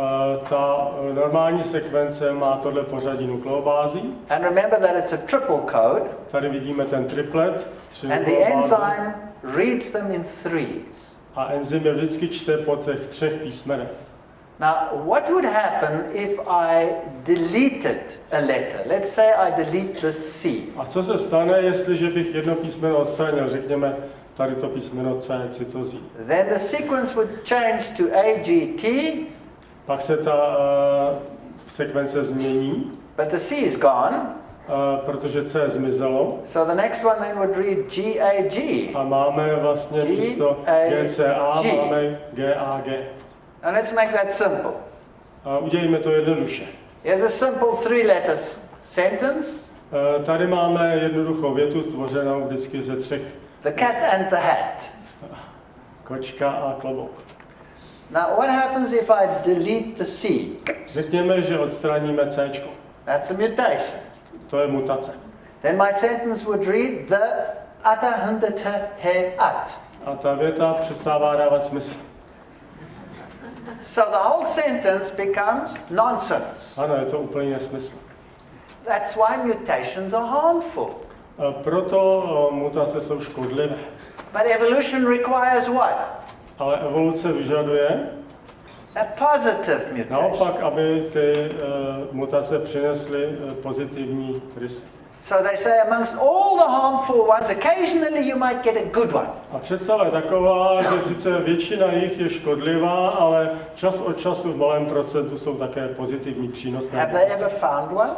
Ta normální sekvence má tohle pořadí nukleobází. And remember that it's a triple code. Tady vidíme ten triplet. And the enzyme reads them in threes. A enzym je vždycky čte po těch třech písmenech. Now, what would happen if I deleted a letter? Let's say I delete the C. A co se stane, jestliže bych jedno písmeno odstranil, řekněme tady to písmeno C, cytozí. Then the sequence would change to AGT. Pak se ta sekvence změní, But the C is gone. protože C zmizelo. So the next one then would read GAG. A máme vlastně místo GCA, máme GAG. Now let's make that simple. Udělejme to jednoduše. Here's a simple three-letter sentence. Tady máme jednoduchou větu tvořenou vždycky ze třech. The cat and the hat. Kočka a klobouk. Now what happens if I delete the C? Řekněme, že odstraníme C. That's a mutation. To je mutace. Then my sentence would read the atahundata he at. A ta věta přestává dávat smysl. So the whole sentence becomes nonsense. Ano, je to úplně nesmysl. That's why mutations are harmful. Proto mutace jsou škodlivé. But evolution requires what? Ale evoluce vyžaduje A positive mutation. naopak, aby ty mutace přinesly pozitivní rysy. So they say amongst all the harmful ones, occasionally you might get a good one. A představa je taková, že sice většina jich je škodlivá, ale čas od času v malém procentu jsou také pozitivní přínosné. Have they ever found one?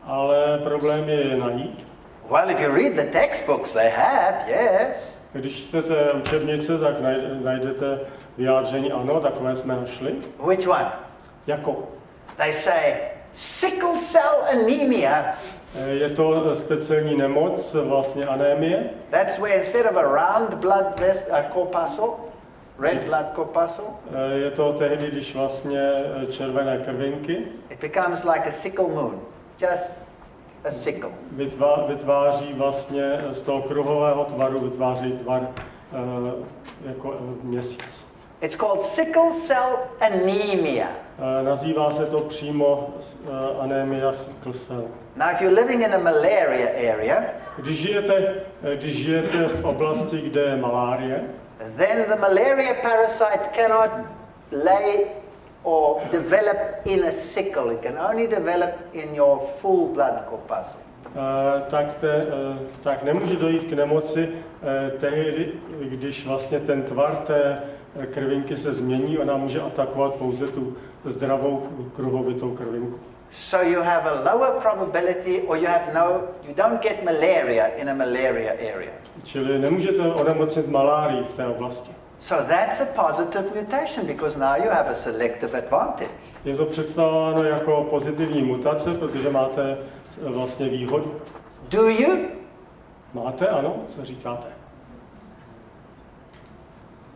Ale problém je najít. Well, if you read the textbooks, they have, yes. Když čtete učebnice, tak najdete vyjádření ano, takové jsme našli. Which one? Jako? They say sickle cell anemia. Je to speciální nemoc, vlastně anémie. That's where instead of a round blood corpuscle, red blood corpuscle, Je to tehdy, když vlastně červené krvinky it becomes like a sickle moon, just a sickle. vytváří vlastně z toho kruhového tvaru vytváří tvar jako měsíc. It's called sickle cell anemia. Nazývá se to přímo anémia sickle cell. Now, if you're living in a malaria area, Když žijete v oblasti, kde je malárie, then the malaria parasite cannot lay or develop in a sickle. It can only develop in your full blood corpuscle. tak nemůže dojít k nemoci tehdy, když vlastně ten tvar té krvinky se změní, ona může atakovat pouze tu zdravou kruhovitou krvinku. So you have a lower probability, or you don't get malaria in a malaria area. Čili nemůžete onemocnit malárii v té oblasti. So that's a positive mutation because now you have a selective advantage. Je to představováno jako pozitivní mutace, protože máte vlastně výhodu. Do you? Máte, ano, co říkáte?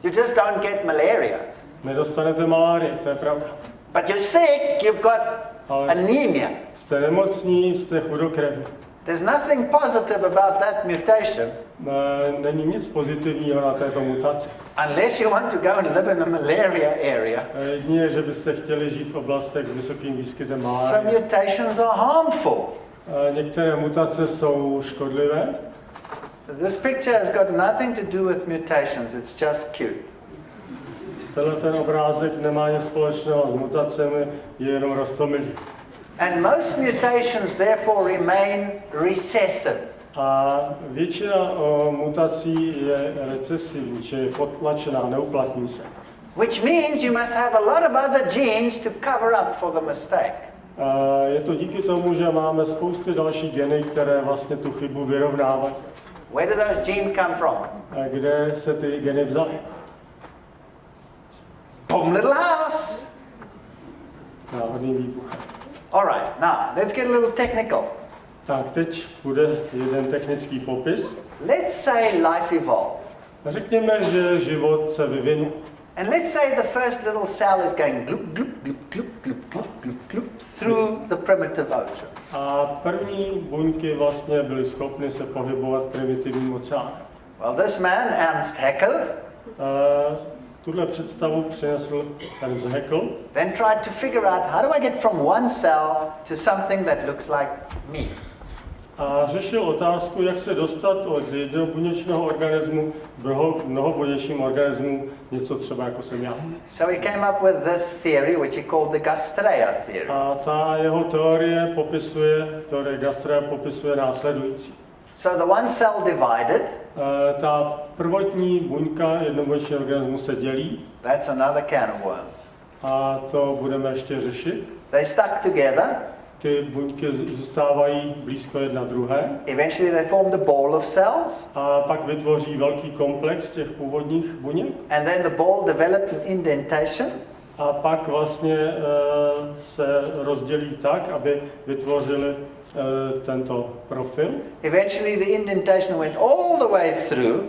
You just don't get malaria. Nedostanete malárii, to je pravda. But you're sick, you've got Ale anemia. jste nemocní, jste chudokrevní. There's nothing positive about that mutation Není nic pozitivního na této mutaci. unless you want to go and live in a malaria area. Jedině, že byste chtěli žít v oblastech s vysokým výskytem Some malárie. mutations are harmful. Některé mutace jsou škodlivé. This picture has got nothing to do with mutations, it's just cute. Tenhle ten obrázek nemá nic společného s mutacemi, je jenom roztomilý. And most mutations therefore remain recessive. A většina mutací je recesivní, či je potlačená, neuplatní se. Which means you must have a lot of other genes to cover up for the mistake. Je to díky tomu, že máme spousty dalších geny, které vlastně tu chybu vyrovnávají. Where do those genes come from? Kde se ty geny vzaly? Boom, little house. Náhodný výbuch. All right, now let's get a little technical. Tak teď bude jeden technický popis. Let's say life evolved. Řekněme, že život se vyvinul. And let's say the first little cell is going gloop, gloop, gloop, gloop, gloop, gloop, gloop, gloop through the primitive ocean. A první buňky vlastně byly schopny se pohybovat primitivním oceánem. Well, this man, Ernst Haeckel, Tuhle představu přinesl Ernst Haeckel. then tried to figure out how do I get from one cell to something that looks like me. A řešil otázku, jak se dostat od jednobuněčného organismu k mnohobuněčním organismu, něco třeba jako jsem já. So he came up with this theory, which he called the Gastraea theory. A ta jeho teorie popisuje následující. So the one cell divided, Ta prvotní buňka jednobuněčného organismu se dělí that's another can of worms. a to budeme ještě řešit. They stuck together, Ty buňky zůstávají blízko jedna druhé eventually they formed a ball of cells, a pak vytvoří velký komplex těch původních buněk and then the ball developed an indentation, a pak vlastně se rozdělí tak, aby vytvořili tento profil. eventually the indentation went all the way through,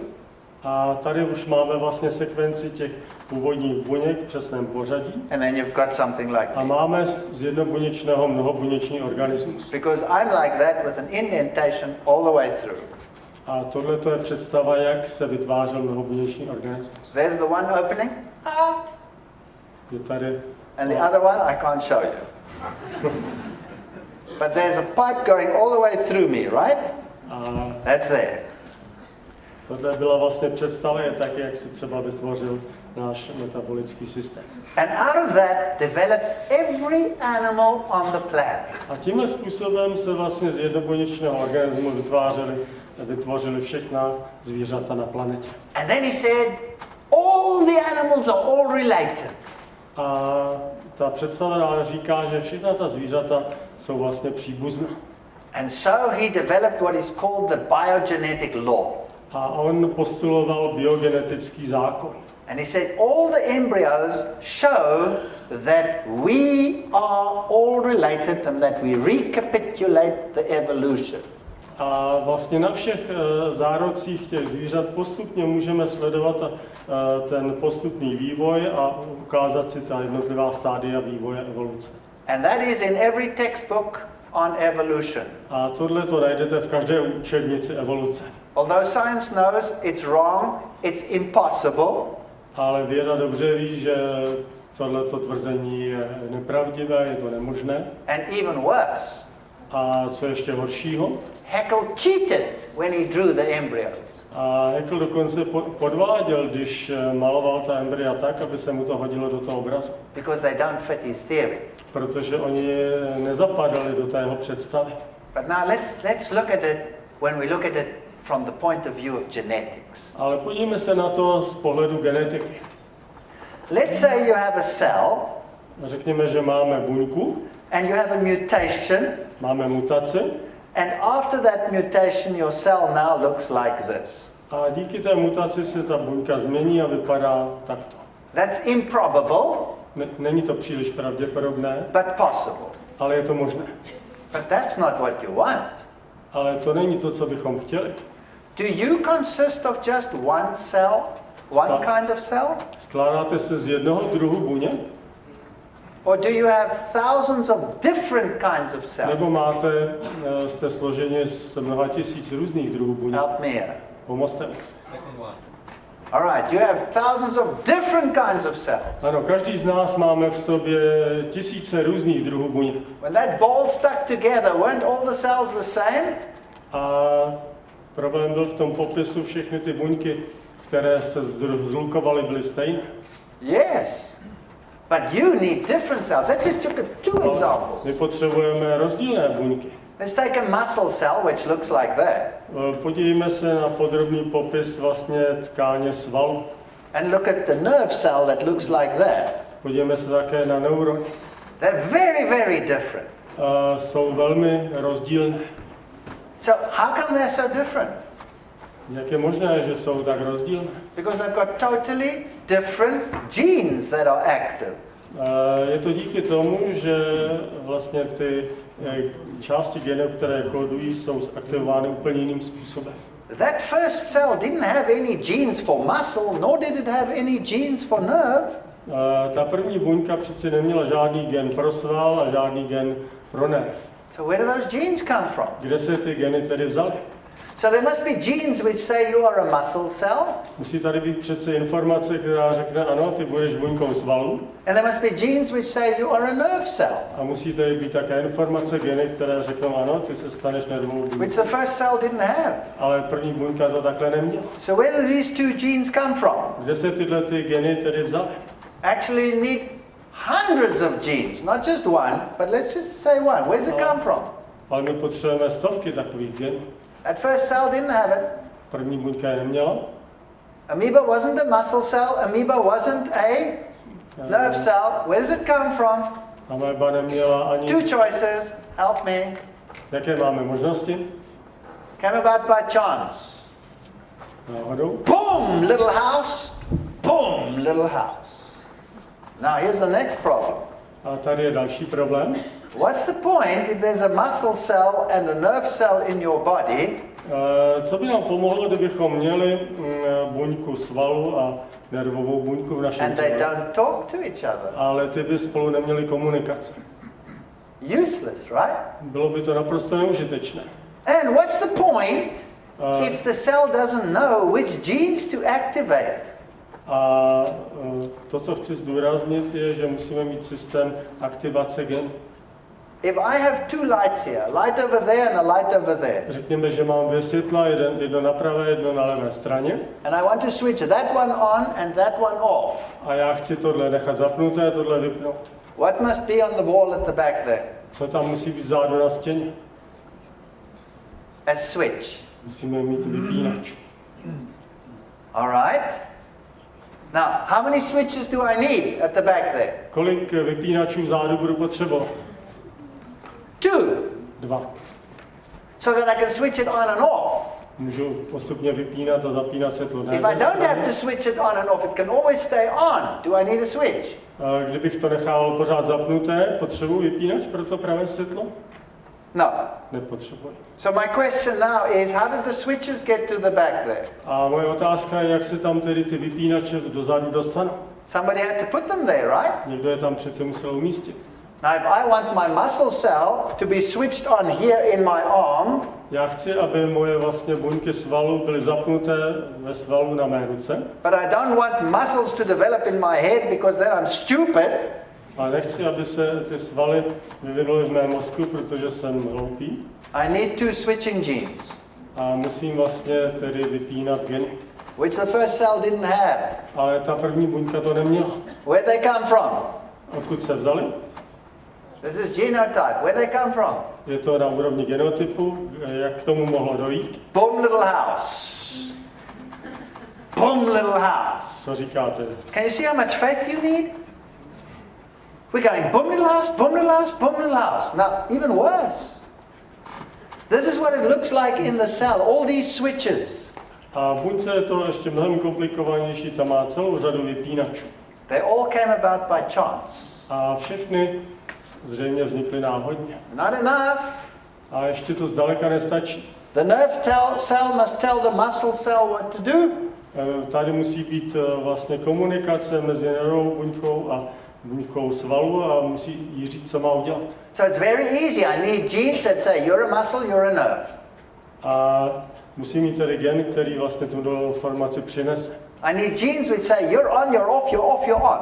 A tady už máme vlastně sekvenci těch původních buněk v přesném pořadí. and then you've got something like A me. máme z jednobuněčného mnohobuněčný organismus. Because I'm like that with an indentation all the way through. A tohle to je představa, jak se vytvářel mnohobuněčný organismus. There's the one opening, Je tady and the other one I can't show you. But there's a pipe going all the way through me, right? a That's there. tohle byla vlastně představa, je taky, jak se třeba vytvořil náš metabolický systém. And out of that developed every animal on the planet. A tímhle způsobem se vlastně z jednobuněčného organismu vytvořili všechna zvířata na planetě. And then he said, all the animals are all related. A ta představa říká, že všechna ta zvířata jsou vlastně příbuzná. And so he developed what is called the biogenetic law. A on postuloval biogenetický zákon. And he said all the embryos show that we are all related and that we recapitulate the evolution. A vlastně na všech zárodcích těch zvířat postupně můžeme sledovat ten postupný vývoj a ukázat si ta jednotlivá stádia vývoje evoluce. And that is in every textbook on evolution. A tohle to najdete v každé učebnici evoluce. Although science knows it's wrong, it's impossible, Ale věda dobře ví, že tohleto tvrzení je nepravdivé, je to nemožné. and even worse, A co ještě horšího? Haeckel cheated when he drew the embryos. A Haeckel dokonce podváděl, když maloval ta embrya tak, aby se mu to hodilo do toho obrazu. Because they don't fit his theory. Protože oni nezapadali do té jeho představy. But now let's look at it when we look at it from the point of view of genetics. Ale podívejme se na to z pohledu genetiky. Let's say you have a cell Řekněme, že máme buňku and you have a mutation, máme mutaci and after that mutation your cell now looks like this. a díky té mutaci se ta buňka změní a vypadá takto. That's improbable, Není to příliš pravděpodobné, but possible. ale je to možné. But that's not what you want. Ale to není to, co bychom chtěli. Do you consist of just one cell? One kind of cell? Skládáte se z jednoho druhu buněk? Or do you have thousands of different kinds of cells? Nebo jste složeni z mnoha tisíc různých druhů buněk? Help me here. Pomozte mi. All right, you have thousands of different kinds of cells. Ano, každý z nás máme v sobě tisíce různých druhů buněk. When that ball stuck together, weren't all the cells the same? A problém byl v tom popisu, všechny ty buňky, které se zlukovaly, byly stejné. Yes. But you need different cells. Let's just look at two My examples. potřebujeme rozdílné buňky. Let's take a muscle cell which looks like that. Podívejme se na podrobný popis vlastně tkáně svalu. And look at the nerve cell that looks like that. Podívejme se také na neurony. They're very, very different. Jsou velmi rozdílné. So how come they're so different? Jak je možné, že jsou tak rozdílné? Because they've got totally different genes that are active. Je to díky tomu, že vlastně ty části genu, které kódují, jsou zaktivovány úplně jiným způsobem. That first cell didn't have any genes for muscle, nor did it have any genes for nerve. Ta první buňka přeci neměla žádný gen pro sval a žádný gen pro nerv. So where do those genes come from? Kde se ty geny tedy vzaly? So there must be genes which say you are a muscle cell, Musí tady být přece informace, která řekne, ano, ty budeš buňkou svalu. and there must be genes which say you are a nerve cell, A musí tady být také informace, geny, které řeknou, ano, ty se staneš nervovou which buňkou. the first cell didn't have. Ale první buňka to takhle neměla. So where do these two genes come from? Kde se tyhle ty geny tedy vzaly? Actually, you need hundreds of genes, not just one, but let's just say one. Where does it come from? Ale my potřebujeme stovky takových genů. That first cell didn't have it. První buňka je neměla. Amoeba wasn't a muscle cell. Amoeba wasn't a nerve cell. Where does it come from? Ameba neměla ani... Two choices. Help me. Jaké máme možnosti? Came about by chance. Náhodou. Boom, little house. Boom, little house. Now here's the next problem. A tady je další problém. What's the point if there's a muscle cell and a nerve cell in your body, Co by nám pomohlo, kdybychom měli buňku svalu a nervovou buňku v našem and they těle, don't talk to each other? ale ty by spolu neměli komunikaci? Useless, right? Bylo by to naprosto neužitečné. And what's the point if the cell doesn't know which genes to activate? A to, co chci zdůraznit, je, že musíme mít systém aktivace genů. If I have two lights here, light over there and a light over there, Řekněme, že mám dvě světla, jedno na pravé, jedno na levé straně, and I want to switch that one on and that one off, a já chci tohle nechat zapnuté, tohle vypnout. what must be on the wall at the back there? Co tam musí být vzadu na stěně? A switch. Musíme mít vypínač. All right? Now, how many switches do I need at the back there? Kolik vypínačů vzadu budu potřebovat? 2. 2. So that I can switch it on and off. Můžu postupně vypínat a zapínat světlo. If I don't have to switch it on and off, it can always stay on. Do I need a switch? Kdybych to nechal pořád zapnuté, potřebuji vypínač pro to pravé světlo? No. Nepotřebuji. So my question now is, how did the switches get to the back there? A moje otázka je, jak se tam tedy ty vypínače dozadu dostanou. Somebody had to put them there, right? Někdo je tam přece musel umístit. Now, if I want my muscle cell to be switched on here in my arm, Já chci, aby moje vlastně buňky svalu byly zapnuté ve svalu na mé ruce, but I don't want muscles to develop in my head because then I'm stupid. ale nechci, aby se ty svaly vyvinuly v mém mozku, protože jsem hloupý. I need two switching genes, A musím vlastně tedy vypínat geny. which the first cell didn't have. Ale ta první buňka to neměla. Where they come from? Odkud se vzali? This is genotype. Where they come from? Je to na úrovni genotypu, jak k tomu mohlo dojít. Boom, little house. Boom, little house. Co říkáte? Can you see how much faith you need? We're going boom in the house, boom in the house, boom in the house. Now, even worse. This is what it looks like in the cell, all these switches. A v buňce je to ještě mnohem komplikovanější, tam má celou řadu vypínačů. They all came about by chance. A všechny zřejmě vznikly náhodně. Not enough. A ještě to zdaleka nestačí. The nerve cell must tell the muscle cell what to do. Tady musí být vlastně komunikace mezi nervovou buňkou a buňkou svalu a musí jí říct, co má udělat. So it's very easy. I need genes that say you're a muscle, you're a nerve. A musí mít tedy gen, který vlastně tu informaci přinese. I need genes which say you're on, you're off, you're off, you're on.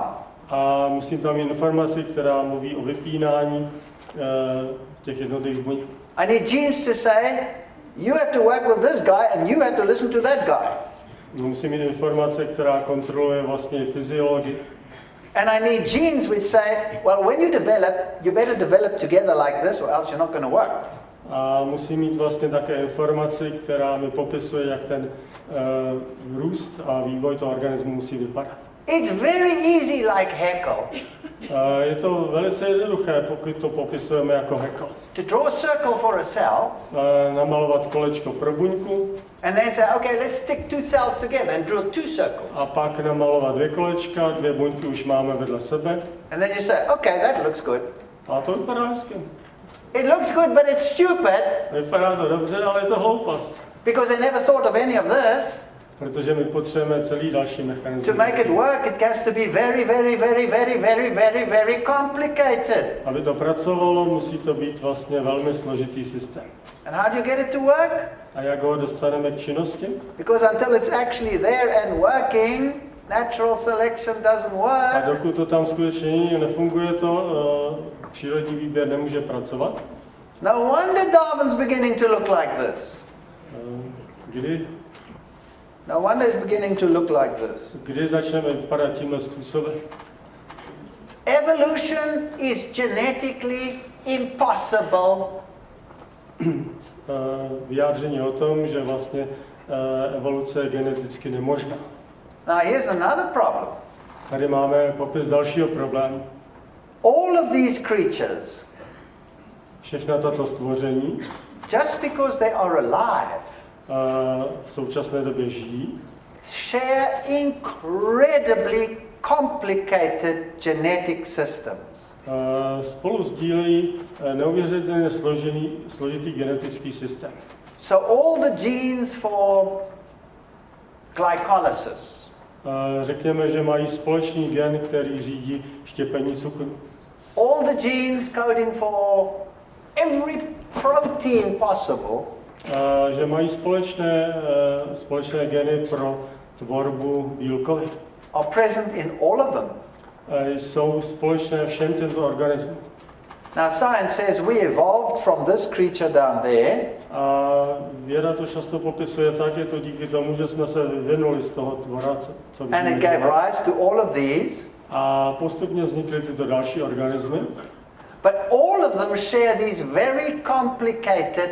A musím tam mít informaci, která mluví o vypínání těch jednotlivých buněk. I need genes to say you have to work with this guy and you have to listen to that guy. Musím mít informace, která kontroluje vlastně fyziologii. And I need genes which say, well, when you develop, you better develop together like this or else you're not going to work. A musím mít vlastně také informaci, která mi popisuje, jak ten růst a vývoj toho organismu musí vypadat. It's very easy like Haeckel. Je to velice jednoduché, pokud to popisujeme jako Haeckel. To draw a circle for a cell. Namalovat kolečko pro buňku. And then say, okay, let's stick two cells together and draw two circles. A pak namalovat dvě kolečka, dvě buňky už máme vedle sebe. And then you say, okay, that looks good. A to vypadá hezky. It looks good, but it's stupid. Vypadá to dobře, ale je to hloupost. Because they never thought of any of this. Protože my potřebujeme celý další mechanismus. To make it work, it has to be very, very, very, very, very, very, very complicated. Aby to pracovalo, musí to být vlastně velmi složitý systém. And how do you get it to work? A jak ho dostaneme k činnosti? Because until it's actually there and working, natural selection doesn't A work. dokud to tam skutečně nefunguje, to přírodní výběr nemůže pracovat. No wonder Darwin's beginning to look like this. Kdy? No wonder it's beginning to look like this. Kdy začneme vypadat tímhle způsobem? Evolution is genetically impossible. Vyjádření o tom, že vlastně evoluce je geneticky nemožná. Now here's another problem. Tady máme popis dalšího problému. All of these creatures, Všechna tato stvoření just because they are alive, v současné době žijí, share incredibly complicated genetic systems. Spolu sdílejí neuvěřitelně složitý genetický systém. So all the genes for glycolysis, Řekněme, že mají společný gen, který řídí štěpení cukru. all the genes coding for every protein possible, Že mají společné geny pro tvorbu bílkovin. are present in all of them. Jsou společné všem těmto organismům. Now science says we evolved from this creature down there, A věda to často popisuje tak, je to díky tomu, že jsme se vyvinuli z toho tvora, co and it vidíme. gave rise to all of these, A postupně vznikly tyto další organismy. but all of them share these very complicated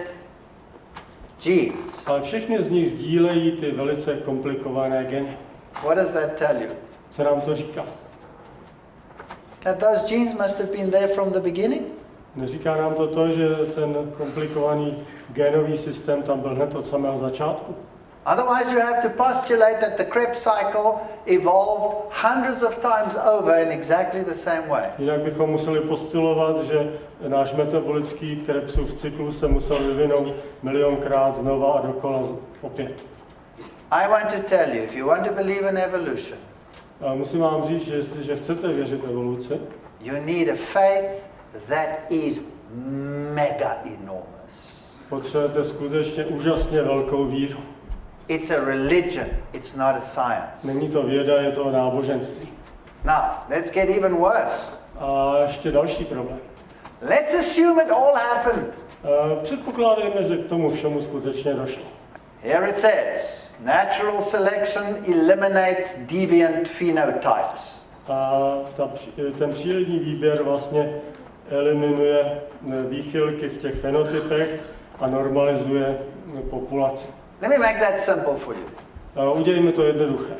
genes. Ale všechny z nich sdílejí ty velice komplikované geny. What does that tell you? Co nám to říká? That those genes must have been there from the beginning? Neříká nám to, že ten komplikovaný génový systém tam byl hned od samého začátku? Otherwise you have to postulate that the Krebs cycle evolved hundreds of times over in exactly the same way. Jinak bychom museli postulovat, že náš metabolický Krebsův cyklus se musel vyvinout milionkrát znova a dokola opět. I want to tell you, if you want to believe in evolution, A musím vám říct, že jestliže chcete věřit evoluci, you need a faith that is mega enormous. potřebujete skutečně úžasně velkou víru. It's a religion, it's not a science. Není to věda, je to náboženství. Now, let's get even worse. A ještě další problém. Let's assume it all happened. Předpokládejme, že k tomu všemu skutečně došlo. Here it says, natural selection eliminates deviant phenotypes. A ten přírodní výběr vlastně eliminuje výchylky v těch fenotypech a normalizuje populaci. Let me make that simple for you. Udělejme to jednoduché.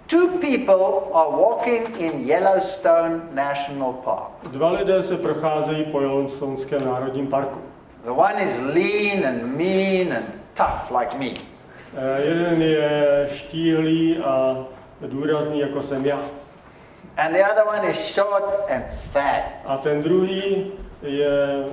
Two people are walking in Yellowstone National Park. Dva lidé se procházejí po Yellowstonském národním parku. The one is lean and mean and tough like me. Jeden je štíhlý a důrazný, jako jsem já. And the other one is short and fat. A ten druhý je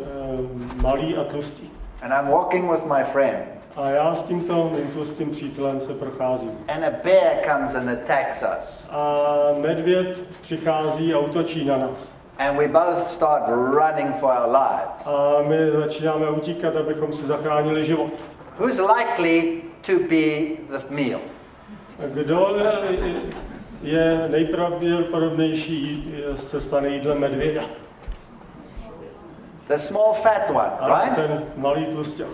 malý a tlustý. And I'm walking with my friend. A já s tímto mým tlustým přítelem se procházím. And a bear comes and attacks us. A medvěd přichází a útočí na nás. And we both start running for our lives. A my začínáme utíkat, abychom si zachránili život. Who's likely to be the meal? Kdo je nejpravděpodobnější se stane jídlem medvěda? The small fat one, A right? ten malý tlusťach.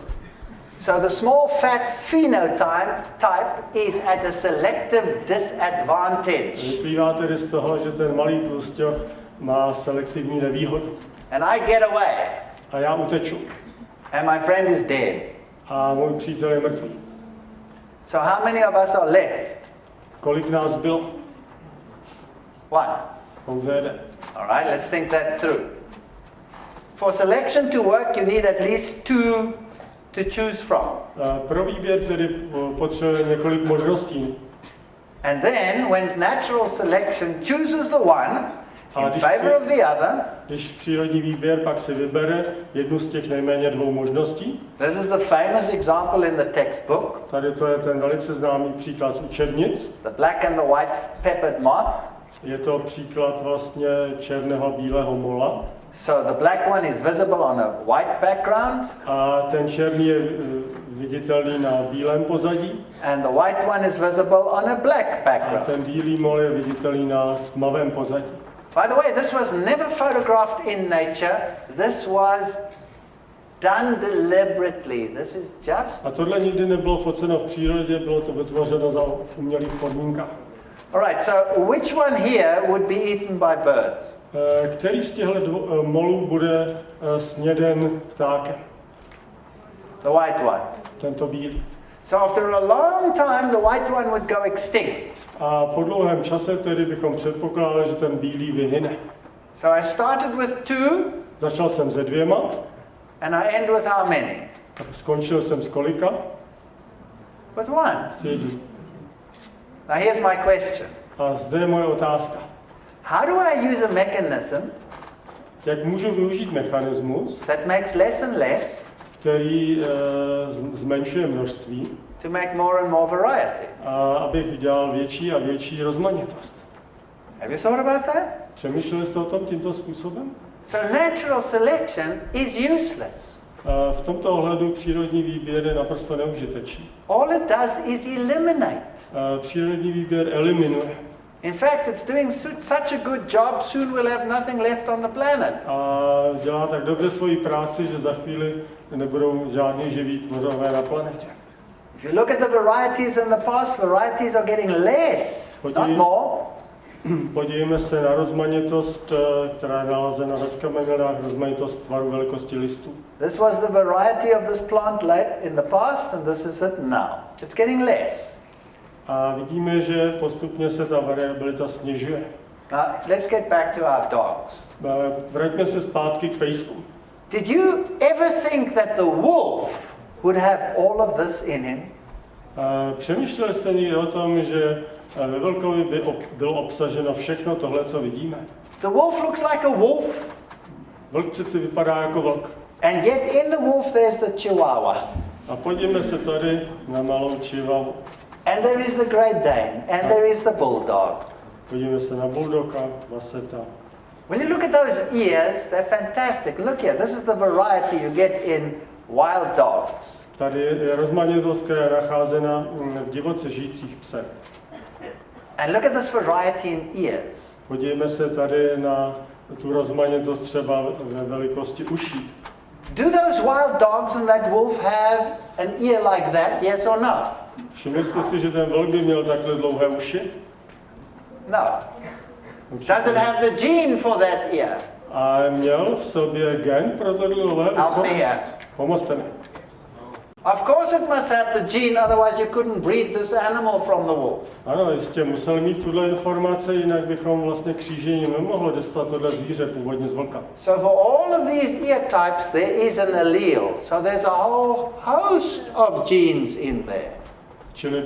So the small fat phenotype is at a selective disadvantage. Vyplývá tedy z toho, že ten malý tlusťach má selektivní nevýhodu. And I get away. A já uteču. And my friend is dead. A můj přítel je mrtvý. So how many of us are left? Kolik nás bylo? One. Pouze jeden. All right, let's think that through. For selection to work, you need at least two to choose from. Pro výběr tedy potřebujeme několik možností. And then, when natural selection chooses the one in favor of the other, když přírodní výběr pak si vybere jednu z těch nejméně dvou možností. this is the famous example in the textbook. Tady to je ten velice známý příklad z učebnic. The black and the white peppered moth. Je to příklad vlastně černého a bílého mola. So the black one is visible on a white background. A ten černý je viditelný na bílém pozadí. And the white one is visible on a black A background. ten bílý mol je viditelný na tmavém pozadí. By the way, this was never photographed in nature. This was done deliberately. This is just... A tohle nikdy nebylo foceno v přírodě, bylo to vytvořeno v umělých podmínkách. All right, so which one here would be eaten by birds? Který z těchto molů bude sněden ptákem? The white one. Tento bílý. So after a long time, the white one would go extinct. A po dlouhém čase tedy bychom předpokládali, že ten bílý vyhyne. So I started with two, Začal jsem se 2 and I end with how many? a skončil jsem s kolika? With one. S 1. Now here's my question. A zde je moje otázka. How do I use a mechanism Jak můžu využít mechanismus, that makes less and less který zmenšuje množství, to make more and more variety? a abych udělal větší a větší rozmanitost? Have you thought about that? Přemýšleli jste o tom tímto způsobem? So natural selection is useless. V tomto ohledu přírodní výběr je naprosto neužitečný. All it does is eliminate. Přírodní výběr eliminuje. In fact, it's doing such a good job, soon we'll have nothing left on the planet. A dělá tak dobře svoji práci, že za chvíli nebudou žádní živí tvořové na planetě. If you look at the varieties in the past, varieties are getting less, not more. Podívejme se na rozmanitost, která je nalezena ve skameninách, rozmanitost tvaru, velikosti listů. This was the variety of this plant in the past, and this is it now. It's getting less. A vidíme, že postupně se ta variabilita snižuje. Now, let's get back to our dogs. Vraťme se zpátky k pejskům. Did you ever think that the wolf would have all of this in him? Přemýšleli jste někdy o tom, že ve vlkovi by bylo obsaženo všechno tohle, co vidíme? The wolf looks like a wolf. Vlk přeci vypadá jako vlk. And yet in the wolf there's the chihuahua. A podívejme se tady na malou chihuahu. And there is the Great Dane. And there is the bulldog. Podívejme se na bulldoga, baseta. When you look at those ears, they're fantastic. Look here, this is the variety you get in wild dogs. Tady je rozmanitost, která je nacházena v divoce žijících psech. And look at this variety in ears. Podívejme se tady na tu rozmanitost třeba ve velikosti uší. Do those wild dogs and that wolf have an ear like that, yes or no? Všimli jste si, že ten vlk by měl takhle dlouhé uši? No. Does it have the gene for that ear? A měl v sobě gen pro tohle dlouhé Help ucho? me here. Pomozte mi. Of course it must have the gene, otherwise you couldn't breed this animal from the wolf. Ano, jistě musel mít tuhle informaci, jinak bychom vlastně křížení nemohli dostat tohle zvíře původně z vlka. So for all of these ear types there is an allele. So there's a whole host of genes in there. Čili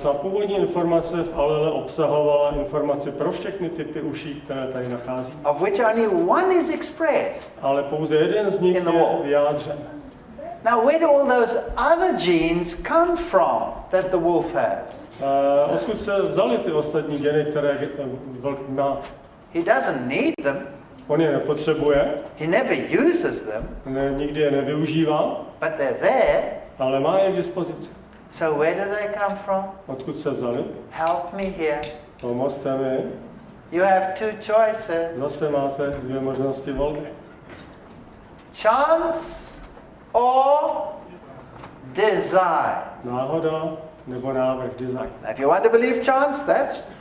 ta původní informace v alele obsahovala informaci pro všechny typy uší, které tady nachází. Of which only one is expressed. Ale pouze jeden z nich je vyjádřen. Now where do all those other genes come from that the wolf has? Odkud se vzaly ty ostatní geny, které vlk má? He doesn't need them. On je nepotřebuje. He never uses them. Nikdy je nevyužívá. But they're there. Ale má je k dispozici. So where do they come from? Odkud se vzaly? Help me here. Pomozte mi. You have two choices. Zase máte dvě možnosti volby. Chance or design. Náhoda nebo návrh, design. If you want to believe chance,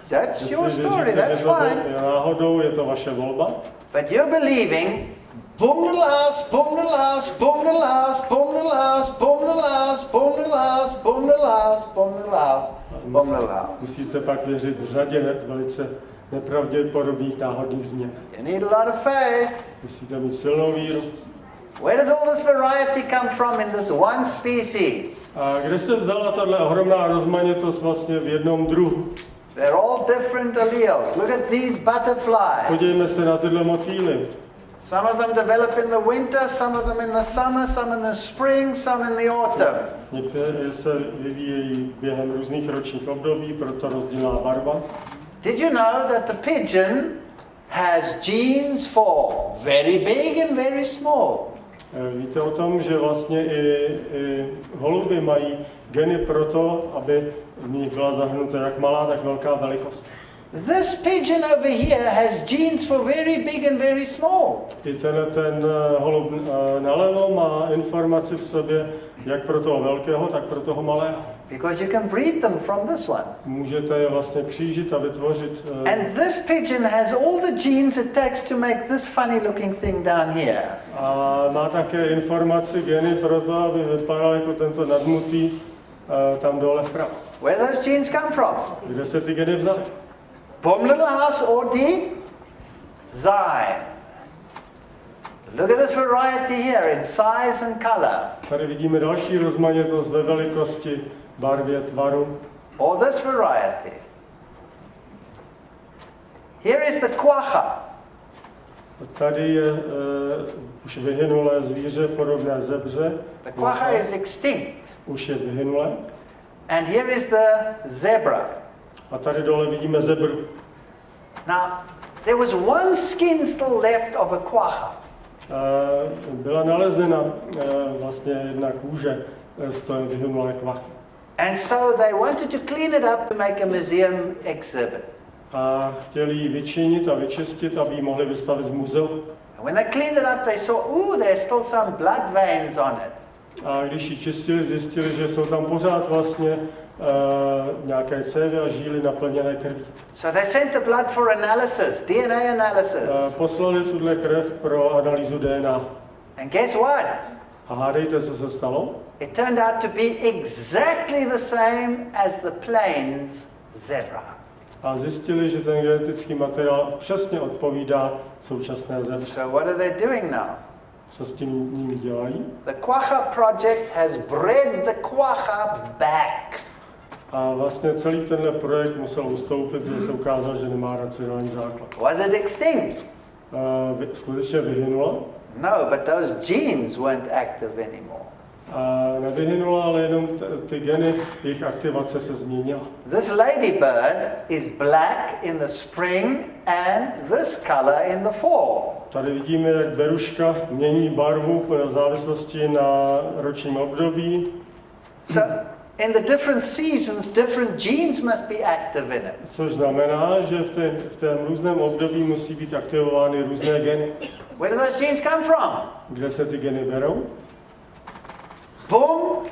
that's your story, that's fine. Náhodou je to vaše volba. But you're believing boom the last, boom the last, boom the last, boom the last, boom the last, boom the last, boom the last, boom the last, boom the last. Musíte pak věřit v řadě velice nepravděpodobných náhodných změn. You need a lot of faith. Musíte mít silnou víru. Where does all this variety come from in this one species? A kde se vzala tahle ohromná rozmanitost vlastně v jednom druhu? They're all different alleles. Look at these butterflies. Podívejme se na tyhle motýly. Some of them develop in the winter, some of them in the summer, some in the spring, some in the autumn. Některé se vyvíjejí během různých ročních období, proto rozdílná barva. Did you know that the pigeon has genes for very big and very small? Víte o tom, že vlastně i holuby mají geny pro to, aby v nich byla zahrnuta jak malá, tak velká velikost. This pigeon over here has genes for very big and very small. I ten holub nalevo má informaci v sobě jak pro toho velkého, tak pro toho malého. Because you can breed them from this one. Můžete je vlastně křížit a vytvořit. And this pigeon has all the genes it takes to make this funny looking thing down here. A má také informaci, geny pro to, aby vypadal jako tento nadmutý tam dole vpravo. Where those genes come from? Kde se ty geny vzaly? From little house or design. Look at this variety here in size and color. Tady vidíme další rozmanitost ve velikosti, barvě, tvaru. Or this variety. Here is the quagga. Tady je už vyhynulé zvíře podobné zebře. The quagga is extinct. Už je vyhynulé. And here is the zebra. A tady dole vidíme zebru. Now, there was one skin still left of a quagga. Byla nalezena vlastně jedna kůže z toho vyhynulé kvachy. And so they wanted to clean it up to make a museum exhibit. A chtěli ji vyčinit a vyčistit, aby ji mohli vystavit v muzeu. And when they cleaned it up, they saw, there's still some blood veins on it. A když ji čistili, zjistili, že jsou tam pořád vlastně nějaké cévy a žíly naplněné krví. So they sent the blood for analysis, DNA analysis. Poslali tuhle krev pro analýzu DNA. And guess what? A hádejte, co se stalo? It turned out to be exactly the same as the plains zebra. A zjistili, že ten genetický materiál přesně odpovídá současné zebře. So what are they doing now? Co s tím nimi dělají? The quagga project has bred the quagga back. A vlastně celý tenhle projekt musel ustoupit, protože se ukázalo, že nemá racionální základ. Was it extinct? Skutečně vyhynula? No, but those genes weren't active anymore. A nevyhynula, ale jenom ty geny, jejich aktivace se změnila. This ladybird is black in the spring and this color in the fall. Tady vidíme, jak beruška mění barvu v závislosti na ročním období. So, in the different seasons, different genes must be active in it. Což znamená, že v tom různém období musí být aktivovány různé geny. Where do those genes come from? Kde se ty geny berou? Boom,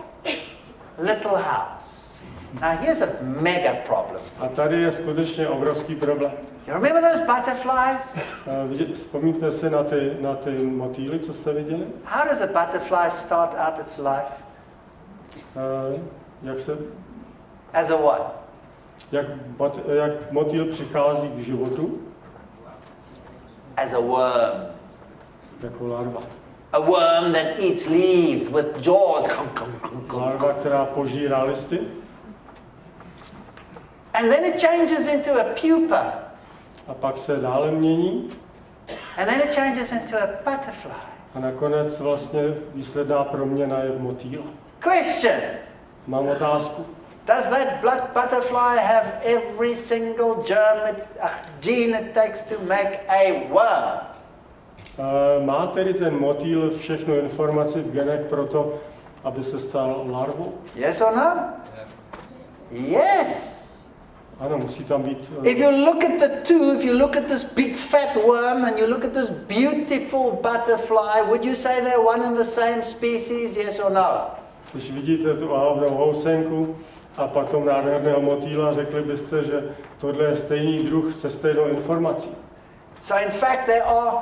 little house. Now here's a mega problem. A tady je skutečně obrovský problém. You remember those butterflies? Vzpomínáte si na ty motýly, co jste viděli? How does a butterfly start out its life? Jak se, As a what? jak motýl přichází k životu? As a worm. Jako larva. A worm that eats leaves with jaws. Larva, která požírá listy. And then it changes into a pupa. A pak se dále mění. And then it changes into a butterfly. A nakonec vlastně výsledná proměna je v motýla. Question. Mám otázku. Does that butterfly have every single gene it takes to make a worm? Má tedy ten motýl všechno informaci v genech pro to, aby se stal larvou? Yes or no? Yes. Ano, musí tam být... If you look at the two, if you look at this big fat worm and you look at this beautiful butterfly, would you say they're one and the same species, yes or no? Když vidíte tu ohavnou housenku a pak tom nádherného motýla, řekli byste, že tohle je stejný druh se stejnou informací. So in fact there are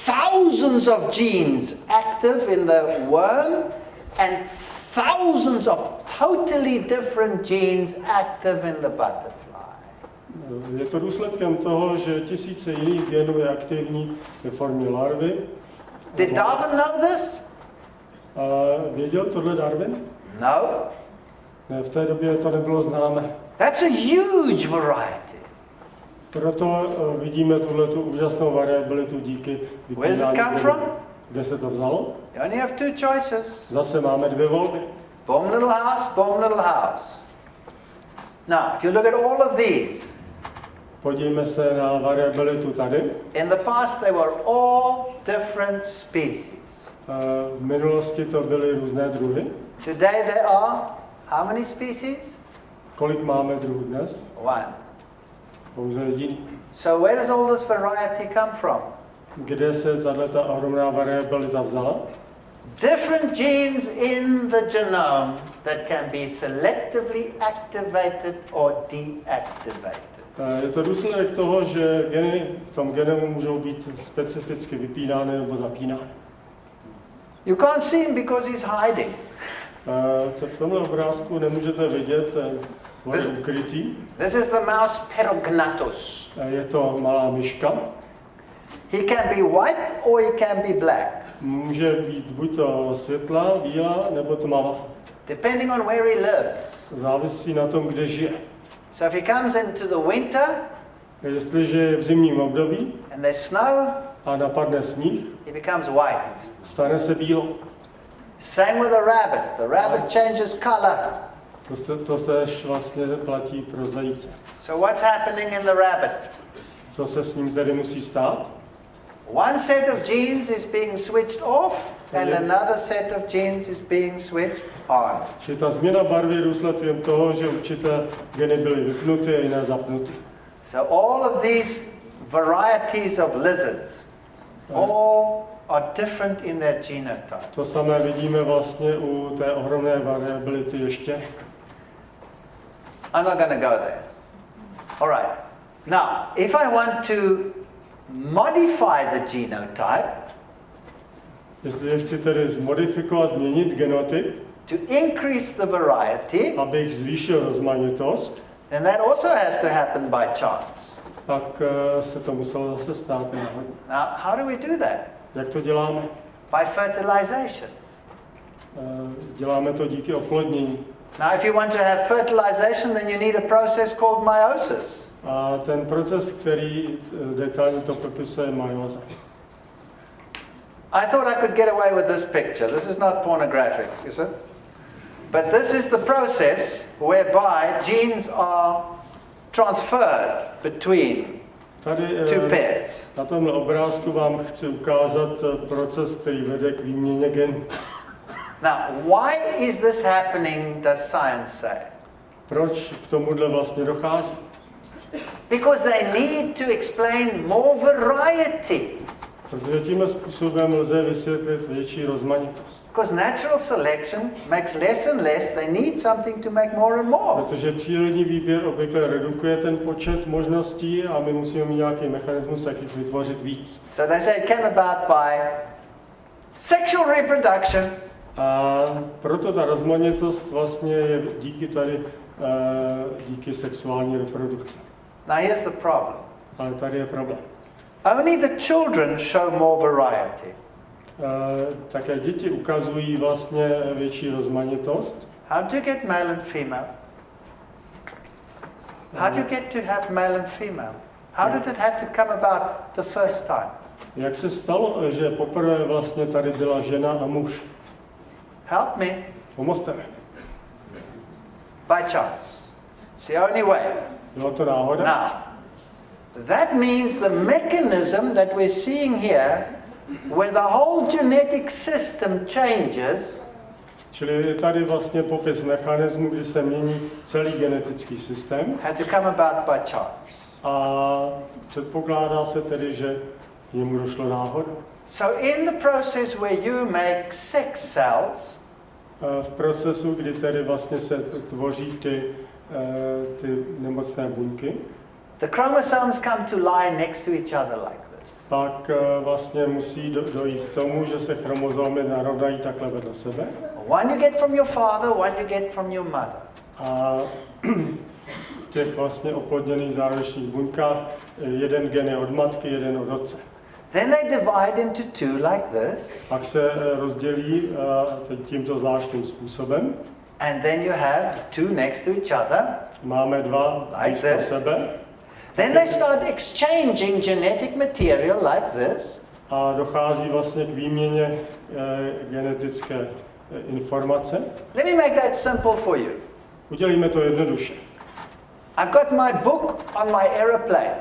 thousands of genes active in the worm and thousands of totally different genes active in the butterfly. Je to důsledkem toho, že tisíce jiných genů je aktivní ve formě larvy. Did Darwin know this? Věděl tohle Darwin? No. Ne, v té době to nebylo známé. That's a huge variety. Proto vidíme tuhletu úžasnou variabilitu díky Where's it come genů. from? Kde se to vzalo? You only have two choices. Zase máme dvě volby. Boom little house, boom little house. Now, if you look at all of these, Podívejme se na variabilitu tady. in the past they were all different species. V minulosti to byly různé druhy. Today there are how many species? Kolik máme druhů dnes? One. Pouze jediný. So where does all this variety come from? Kde se tato ohromná variabilita vzala? Different genes in the genome that can be selectively activated or deactivated. Je to důsledek toho, že geny v tom genemu můžou být specificky vypínány nebo zapínány. You can't see him because he's hiding. To v tomhle obrázku nemůžete vidět, je ukrytý. This is the mouse Perognathus. Je to malá myška. He can be white or he can be black. Může být buď to světlá, bílá, nebo tmavá. Depending on where he lives. Závisí na tom, kde žije. So if he comes into the winter Jestliže je v zimním období and there's snow, a napadne sníh, he becomes white. stane se bílou. Same with a rabbit. The rabbit changes color. To též vlastně platí pro zajíce. So what's happening in the rabbit? Co se s ním tedy musí stát? One set of genes is being switched off and another set of genes is being switched on. Čili ta změna barvy je důsledkem toho, že určité geny byly vypnuty a jiné zapnuty. So all of these varieties of lizards, all are different in their genotype. To samé vidíme vlastně u té ohromné variability ještěrek. I'm not going to go there. All right. Now, if I want to modify the genotype, Jestliže chci tedy zmodifikovat, měnit genotyp, to increase the variety, abych zvýšil rozmanitost, then that also has to happen by chance. tak se to muselo zase stát náhodou. Now, how do we do that? Jak to děláme? By fertilization. Děláme to díky oplodnění. Now, if you want to have fertilization, then you need a process called meiosis. A ten proces, který detailně to popisuje, je meioza. I thought I could get away with this picture. This is not pornographic, is it? But this is the process whereby genes are transferred between Tady two pairs. na tomhle obrázku vám chci ukázat proces, který vede k výměně genů. Now, why is this happening, does science say? Proč k tomuhle vlastně dochází? Because they need to explain more variety. Protože tímhle způsobem lze vysvětlit větší rozmanitost. Because natural selection makes less and less, they need something to make more and more. Protože přírodní výběr obvykle redukuje ten počet možností a my musíme mít nějaký mechanismus, jak jich vytvořit víc. So they say it came about by sexual reproduction. A proto ta rozmanitost vlastně je díky sexuální reprodukci. Now here's the problem. Ale tady je problém. Only the children show more variety. Také děti ukazují vlastně větší rozmanitost. How do you get male and female? How do you get to have male and female? How did it have to come about the first time? Jak se stalo, že poprvé vlastně tady byla žena a muž? Help me. Pomozte mi. By chance. It's the only way. Byla to náhoda? Now, that means the mechanism that we're seeing here, where the whole genetic system changes, čili je tady vlastně popis mechanismu, kdy se mění celý genetický systém. had to come about by chance. A předpokládá se tedy, že k němu došlo náhodou. So in the process where you make sex cells, V procesu, kdy tedy vlastně se tvoří ty nemocné buňky, the chromosomes come to lie next to each other like this. pak vlastně musí dojít k tomu, že se chromozomy narovnají takhle vedle sebe. One you get from your father, one you get from your mother. A v těch vlastně oplodněných zárodečných buňkách jeden gen je od matky, jeden od otce. Then they divide into two like this. Pak se rozdělí tímto zvláštním způsobem. And then you have the two next to each other. Máme dva blízko sebe. Then they start exchanging genetic material like this. A dochází vlastně k výměně genetické informace. Let me make that simple for you. Udělíme to jednoduše. I've got my book on my aeroplane.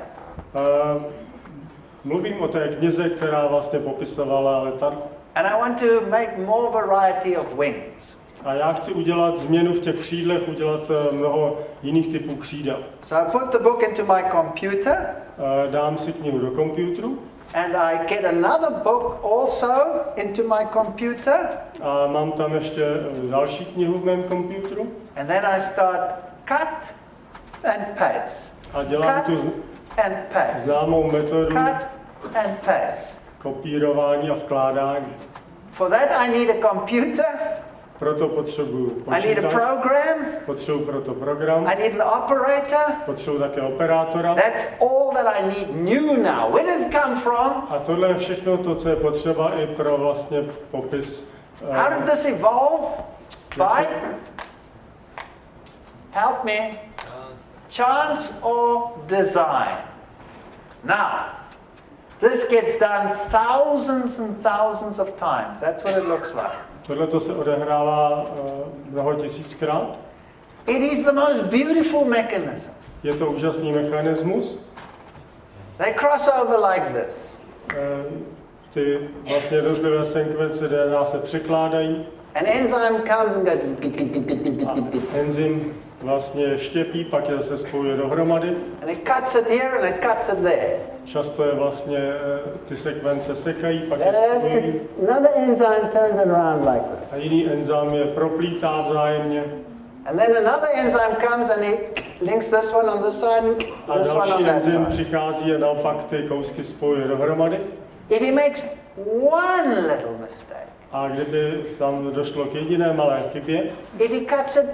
Mluvím o té knize, která vlastně popisovala letadlo. And I want to make more variety of wings. A já chci udělat změnu v těch křídlech, udělat mnoho jiných typů křídel. So I put the book into my computer. Dám si knihu do počítače. And I get another book also into my computer. A mám tam ještě další knihu v mém počítači. And then I start cut and paste. A dělám tu and paste. známou metodu Cut and paste. kopírování a vkládání. For that I need a computer. Proto potřebuju I need a počítač, program. potřebuju proto program, I need an operator. potřebuju také operátora. That's all that I need new now. Where did it come from? A tohle je všechno to, co je potřeba i pro vlastně popis. How did this evolve? By? Help me. Chance or design? Now, this gets done thousands and thousands of times. That's what it looks like. Tohle to se odehrává mnoho tisíckrát. It is the most beautiful mechanism. Je to úžasný mechanismus. They cross over like this. Ty vlastně jednotlivé sekvence DNA se překládají. An enzyme comes and goes. A enzym vlastně štěpí, pak je se spojuje dohromady. And it cuts it here and it cuts it there. Často je vlastně ty sekvence sekají, pak je spojují. Another enzyme turns it around like this. A jiný enzym je proplítá vzájemně. And then another enzyme comes and it links this one on this side and this one on další that enzym side. přichází a naopak ty kousky spojuje dohromady. If he makes one little mistake, A kdyby tam došlo k jediné malé chybě, if he cuts it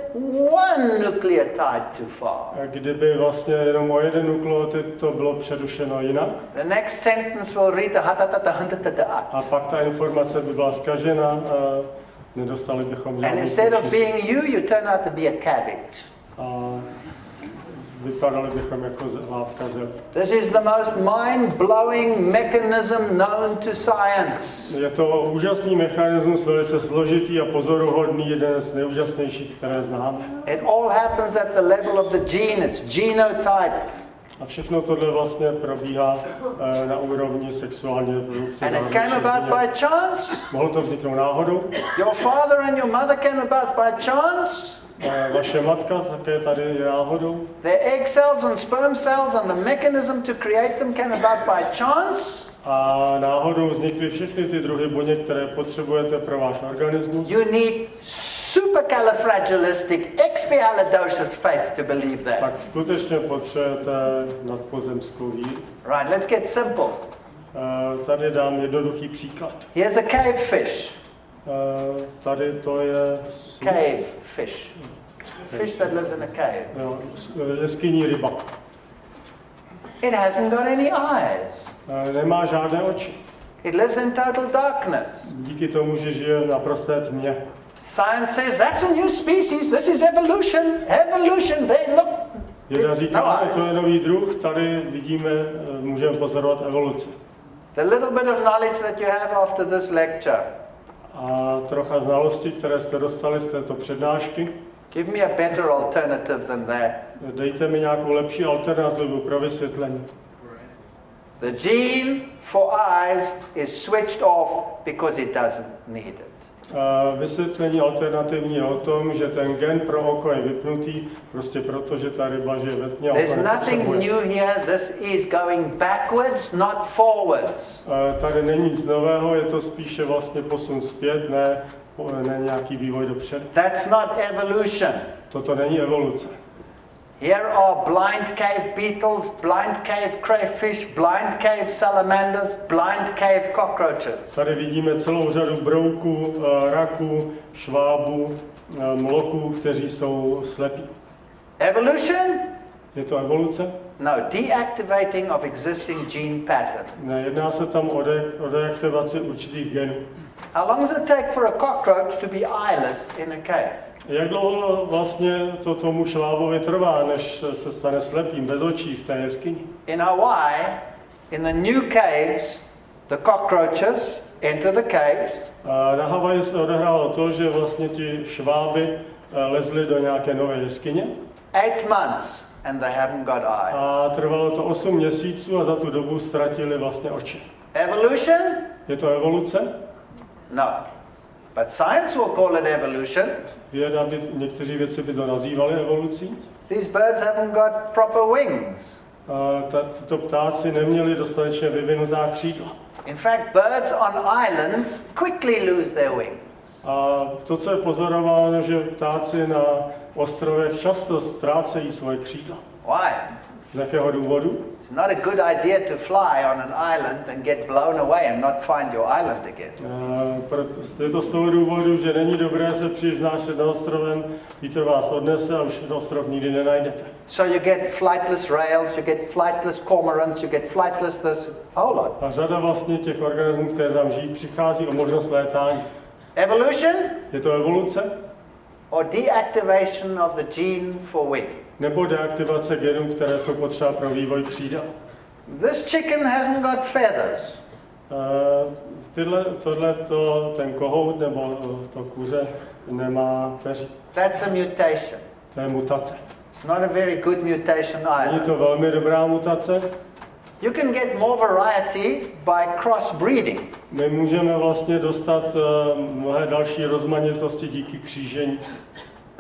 one nucleotide too far, a kdyby vlastně jenom o jeden nukleotid to bylo přerušeno jinak, the next sentence will read a pak ta informace by byla zkažena a nedostali bychom and žádný instead of společný being you turn out to be a cabbage. a vypadali bychom jako lávka zelí. This is the most mind-blowing mechanism known to science. Je to úžasný mechanismus, velice složitý a pozoruhodný, jeden z nejúžasnějších, které známe. It all happens at the level of the gene, it's genotype. A všechno tohle vlastně probíhá na úrovni sexuální reprodukce. And it came about by chance. Mohlo to vzniknout náhodou. Your father and your mother came about by chance. Vaše matka také tady je náhodou. Their egg cells and sperm cells and the mechanism to create them came about by chance. A náhodou vznikly všechny ty druhy buněk, které potřebujete pro váš organismus. You need supercalifragilisticexpialidocious faith to believe that. Tak skutečně potřebujete nadpozemskou víru. Right, let's get simple. Tady dám jednoduchý příklad. Here's a cave fish. Tady to je... Cave fish. Fish that lives in a cave. Jo, jeskyní ryba. It hasn't got any eyes. Nemá žádné oči. It lives in total darkness. Díky tomu, že žije v naprosté tmě. Science says that's a new species. This is evolution. Evolution. They look. Věda říká, to je nový druh, tady vidíme, můžeme pozorovat evoluci. The little bit of knowledge that you have after this lecture. A trocha znalostí, které jste dostali z této přednášky. Give me a better alternative than that. Dejte mi nějakou lepší alternativu pro vysvětlení. The gene for eyes is switched off because it doesn't need it. Vysvětlení alternativní je o tom, že ten gen pro oko je vypnutý, prostě proto, že ta ryba žije ve tmě. There's nothing new here. This is going backwards, not forwards. Tady není nic nového, je to spíše vlastně posun zpět, ne nějaký vývoj dopředu. That's not evolution. Toto není evoluce. Here are blind cave beetles, blind cave crayfish, blind cave salamanders, blind cave cockroaches. Tady vidíme celou řadu brouků, raků, švábů, mloků, kteří jsou slepí. Evolution? Je to evoluce? No, deactivating of existing gene pattern. Ne, jedná se tam o deaktivaci určitých genů. How long does it take for a cockroach to be eyeless in a cave? Jak dlouho vlastně to tomu švábovi trvá, než se stane slepým, bez očí v té jeskyni? In Hawaii, in the new caves, the cockroaches enter the caves. Na Havaji se odehrálo to, že vlastně ti šváby lezli do nějaké nové jeskyně. 8 months and they haven't got eyes. A trvalo to 8 měsíců a za tu dobu ztratili vlastně oči. Evolution? Je to evoluce? No. But science will call it evolution. Někteří věci by to nazývali evolucí. These birds haven't got proper wings. Tyto ptáci neměli dostatečně vyvinutá křídla. In fact, birds on islands quickly lose their wings. A to, co je pozorováno, že ptáci na ostrovech často ztrácejí svoje křídla. Why? Z jakého důvodu? It's not a good idea to fly on an island and get blown away and not find your island again. Je to z toho důvodu, že není dobré se přivznášet na ostrovem, vítr vás odnese a už ten ostrov nikdy nenajdete. So you get flightless rails, you get flightless cormorants, you get flightless this whole lot. A řada vlastně těch organismů, které tam žijí, přichází o možnost létání. Evolution? Je to evoluce? Or deactivation of the gene for wing? Nebo deaktivace genů, které jsou potřeba pro vývoj křídel. This chicken hasn't got feathers. Ten kohout nebo to kuře nemá peří. That's a mutation. To je mutace. It's not a very good mutation Není either. to velmi dobrá mutace. You can get more variety by crossbreeding. My můžeme vlastně dostat mnohé další rozmanitosti díky křížení.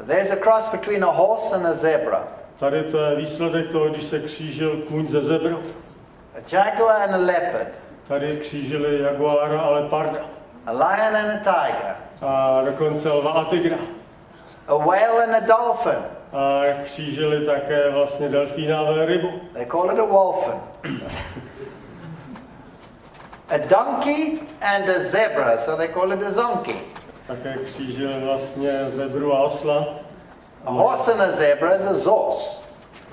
There's a cross between a horse and a zebra. Tady to je výsledek toho, když se křížil kůň ze zebrou. A jaguar and a leopard. Tady křížili jaguára a leoparda. A lion and a tiger. A dokonce lva a tygra. A whale and a dolphin. A křížili také vlastně delfína a velrybu. They call it a wolfen. A donkey and a zebra, so they call it a zonkey. Také křížili vlastně zebru a osla. A horse and a zebra is a zos.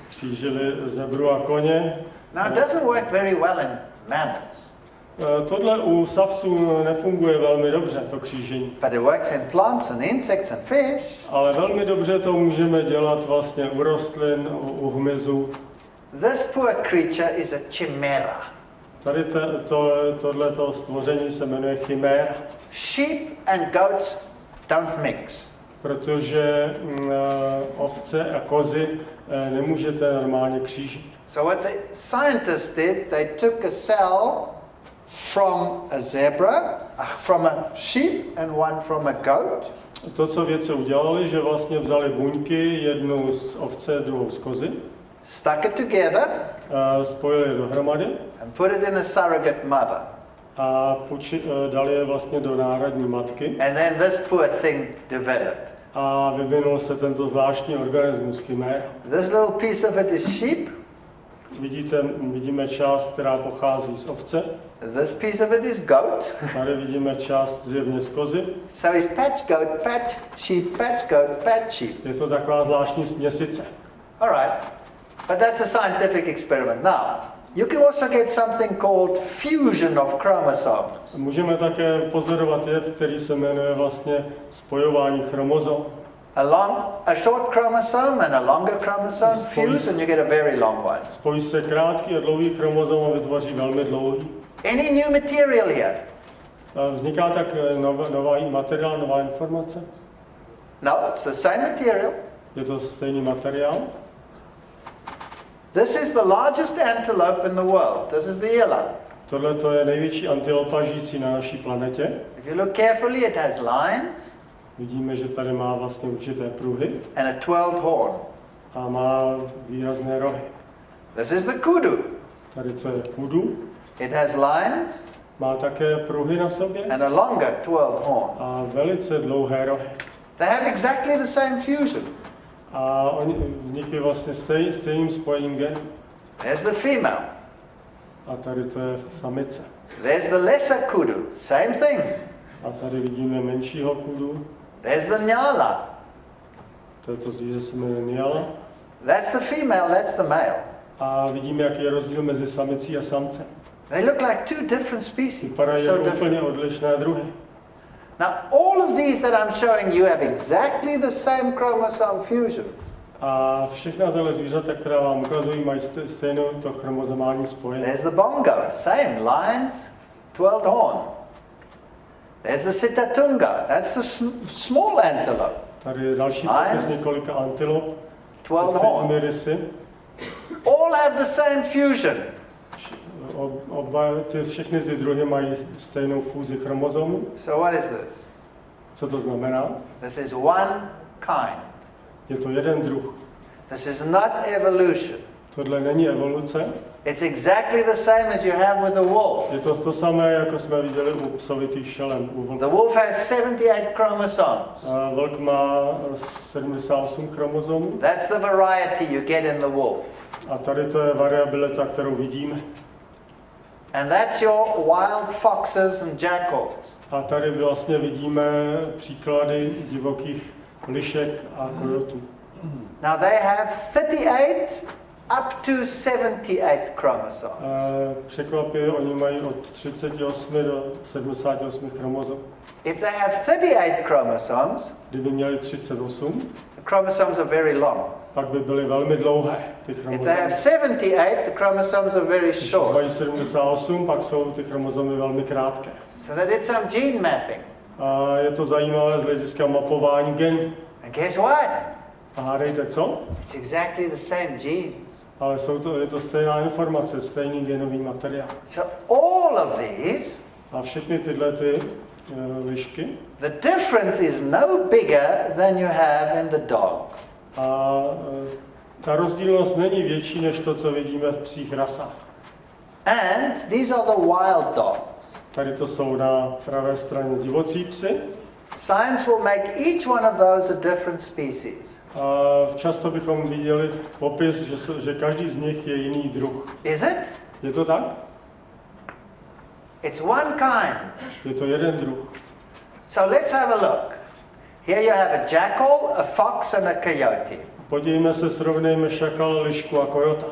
Křížili zebru a koně. Now it doesn't work very well in mammals. Tohle u savců nefunguje velmi dobře, to křížení. But it works in plants and insects and fish. Ale velmi dobře to můžeme dělat vlastně u rostlin, u hmyzu. This poor creature is a chimera. Tady tohleto stvoření se jmenuje chiméra. Sheep and goats don't mix. Protože ovce a kozy nemůžete normálně křížit. So what the scientists did, they took a cell from a zebra, from a sheep and one from a goat. To, co vědci udělali, že vlastně vzali buňky, jednu z ovce, druhou z kozy. Stuck it together. Spojili je dohromady. And put it in a surrogate mother. A dali je vlastně do náhradní matky. And then this poor thing developed. A vyvinul se tento zvláštní organismus chiméra. This little piece of it is sheep. vidíme část, která pochází z ovce. This piece of it is goat. Tady vidíme část zjevně z kozy. So it's patch goat, patch sheep, patch goat, patch sheep. Je to taková zvláštní směsice. All right, but that's a scientific experiment. Now, you can also get something called fusion of chromosomes. Můžeme také pozorovat jev, který se jmenuje vlastně spojování chromozom. A short chromosome and a longer chromosome fuse and you get a very long one. Spojí se krátký a dlouhý chromozom a vytvoří velmi dlouhý. Any new material here? Vzniká tak nový materiál, nová informace? No, it's the same material. Je to stejný materiál? This is the largest antelope in the world. This is the yellow. Tohle to je největší antilopa žijící na naší planetě. If you look carefully, it has lines. Vidíme, že tady má vlastně určité pruhy. And a 12 horn. A má výrazné rohy. This is the kudu. Tady to je kudu. It has lines. Má také pruhy na sobě. And a longer 12 horn. A velice dlouhé rohy. They have exactly the same fusion. A oni vznikly vlastně stejným spojením genů. There's the female. A tady to je samice. There's the lesser kudu. Same thing. A tady vidíme menšího kudu. There's the nyala. To zvíře se jmenuje nyala. That's the female, that's the male. A vidíme, jaký je rozdíl mezi samicí a samcem. They look like two different species. Vypadají jako úplně odlišné druhy. Now, all of these that I'm showing you have exactly the same chromosome fusion. A všechna tahle zvířata, která vám ukazují, mají stejnou to chromozomální spojení. There's the bongo, same lines, 12 horn. There's the sitatunga, that's the small antelope. Tady je další popis několika antilop 12 horn. Rysy. All have the same fusion. Všechny ty druhy mají stejnou fúzi chromozomů. So what is this? Co to znamená? This is one kind. Je to jeden druh. This is not evolution. Tohle není evoluce. It's exactly the same as you have with the wolf. Je to samé, jako jsme viděli u psovitých šelem. The wolf has 78 chromosomes. Vlk má 78 chromozomů. That's the variety you get in the wolf. A tady to je variabilita, kterou vidíme. And that's your wild foxes and jackals. A tady vlastně vidíme příklady divokých lišek a kojotů. Now they have 38 up to 78 chromosomes. Překvapivě, oni mají od 38 do 78 chromozom. If they have 38 chromosomes, Kdyby měli 38, the chromosomes are very long. pak by byly velmi dlouhé ty If chromozomy. they have 78, the chromosomes are very Když short. mají 78, pak jsou ty chromozomy velmi krátké. So they did some gene mapping. A je to zajímavé z hlediska mapování genů. And guess what? A hádejte co? It's exactly the same genes. Ale je to stejná informace, stejný genový materiál. So all of these, A všechny tyhle lišky, the difference is no bigger than you have in the dog. a ta rozdílnost není větší než to, co vidíme v psích rasách. And these are the wild dogs. Tady to jsou na pravé straně divocí psy. Science will make each one of those a different species. A často bychom viděli popis, že každý z nich je jiný druh. Is it? Je to tak? It's one kind. Je to jeden druh. So let's have a look. Here you have a jackal, a fox and a coyote. Podívejme se, srovnejme šakal, lišku a kojota.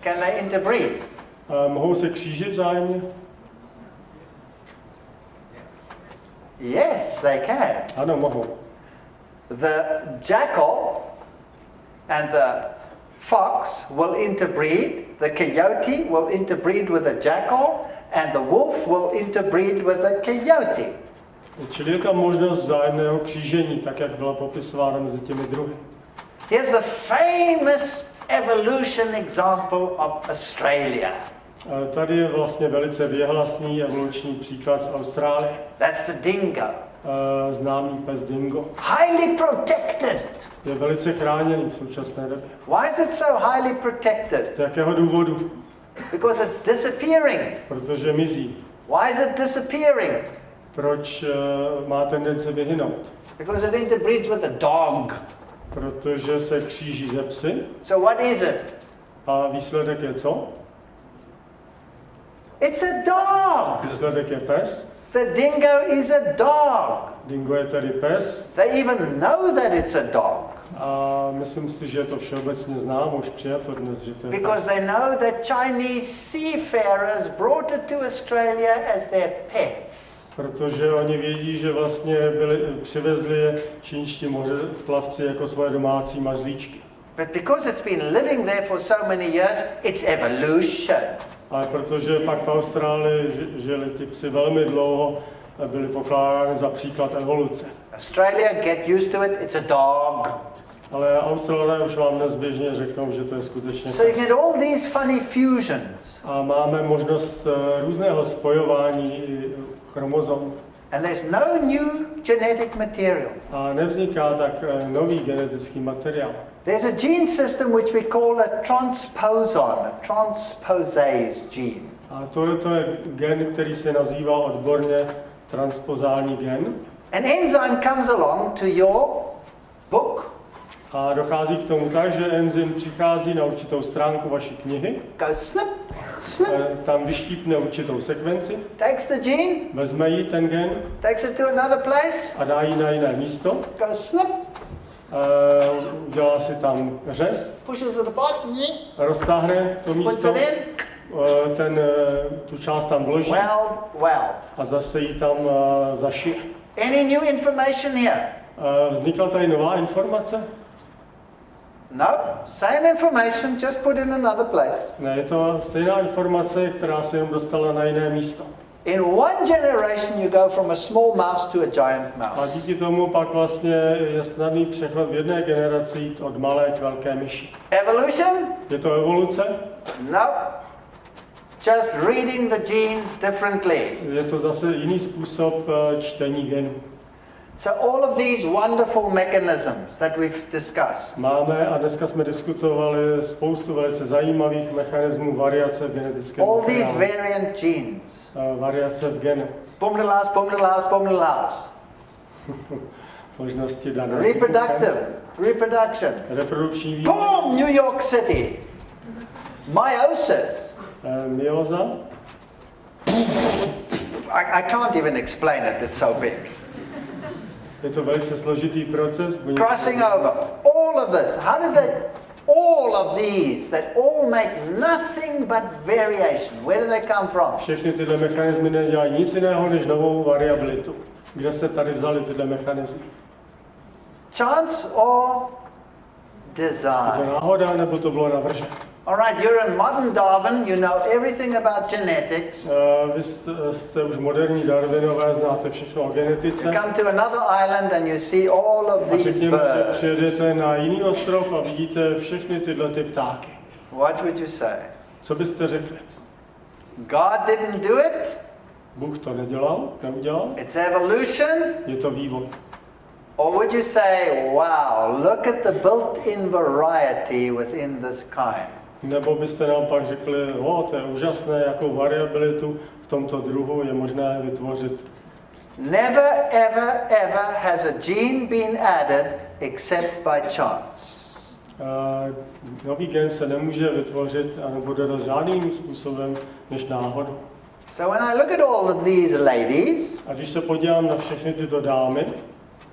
Can they interbreed? Mohou se křížit vzájemně? Yes, they can. Ano, mohou. The jackal and the fox will interbreed. The coyote will interbreed with the jackal and the wolf will interbreed with the coyote. Čili je tam možnost vzájemného křížení, tak jak byla popisována mezi těmi druhy. Here's the famous evolution example of Australia. Tady je vlastně velice věhlasný evoluční příklad z Austrálie. That's the dingo. Známý pes dingo. Highly protected. Je velice chráněný v současné době. Why is it so highly protected? Z jakého důvodu? Because it's disappearing. Protože mizí. Why is it disappearing? Proč má tendenci vyhynout? Because it interbreeds with a dog. Protože se kříží ze psy. So what is it? A výsledek je co? It's a dog. Výsledek je pes. The dingo is a dog. Dingo je tedy pes. They even know that it's a dog. A myslím si, že je to všeobecně známo, už přijato dnes, že to je Because pes. they know that Chinese seafarers brought it to Australia as their pets. Protože oni vědí, že vlastně přivezli je čínští mořeplavci jako svoje domácí mazlíčky. But because it's been living there for so many years, it's evolution. Ale protože pak v Austrálii žili ty psy velmi dlouho, byli pokládány za příklad evoluce. Australia, get used to it, it's a dog. Ale Australané už vám dnes běžně řeknou, že to je skutečně So you pes. get all these funny fusions. A máme možnost různého spojování chromozom. And there's no new genetic material. A nevzniká tak nový genetický materiál. There's a gene system which we call a transposon, a transposase gene. A to je gen, který se nazývá odborně transpozální gen. An enzyme comes along to your book, A dochází k tomu tak, že enzym přichází na určitou stránku vaší knihy, goes snip, snip, tam vyštípne určitou sekvenci, takes the gene, vezme jí ten gen takes it to another place, a dá ji na jiné místo, goes snip, udělá si tam řez, pushes it apart, roztáhne to puts místo, it in, tu část tam vloží well. a zase ji tam zašije. Any new information here? Vznikla tady nová informace? No, same information, just put in another place. Ne, je to stejná informace, která se jenom dostala na jiné místo. In one generation you go from a small mouse to a giant A mouse. díky tomu pak vlastně je snadný přechod v jedné generaci jít od malé k velké myši. Evolution? Je to evoluce? No. Just reading the genes differently. Je to zase jiný způsob čtení genů. So all of these wonderful mechanisms that we've discussed, Máme a dneska jsme diskutovali spoustu velice zajímavých mechanismů variace v genetickém all these materiálu. variant genes, Variace v genu. pumdelas, Možnosti dané. reproduction, Reprodukční vývoj. boom, New York City, meiosis. Myoza. I can't even explain it, it's so big. Je to velice složitý proces. Crossing over, all of this, all of these that all make nothing but variation. Where do they come from? Všechny tyhle mechanismy nedělají nic jiného než novou variabilitu. Kde se tady vzaly tyhle mechanismy? Chance or Je to design? náhoda, nebo to bylo navrženo? All right, you're in modern Darwin, you know everything about genetics. Vy jste už moderní Darwinové, znáte všechno o genetice. You come to another island and you see all of A these řekněme, že birds. přijedete na jiný ostrov a vidíte všechny tyhle ty ptáky. What would you say? Co byste řekli? God didn't do it? Bůh to neudělal? It's evolution? Je to vývoj. Or would you say, wow, look at the built-in variety within this kind? Nebo byste naopak řekli, to je úžasné, jakou variabilitu v tomto druhu je možné vytvořit. Never, ever, ever has a gene been added except by chance. Nový gen se nemůže vytvořit a nebude dost žádným způsobem než náhodou. So when I look at all of these ladies, A když se podívám na všechny tyto dámy,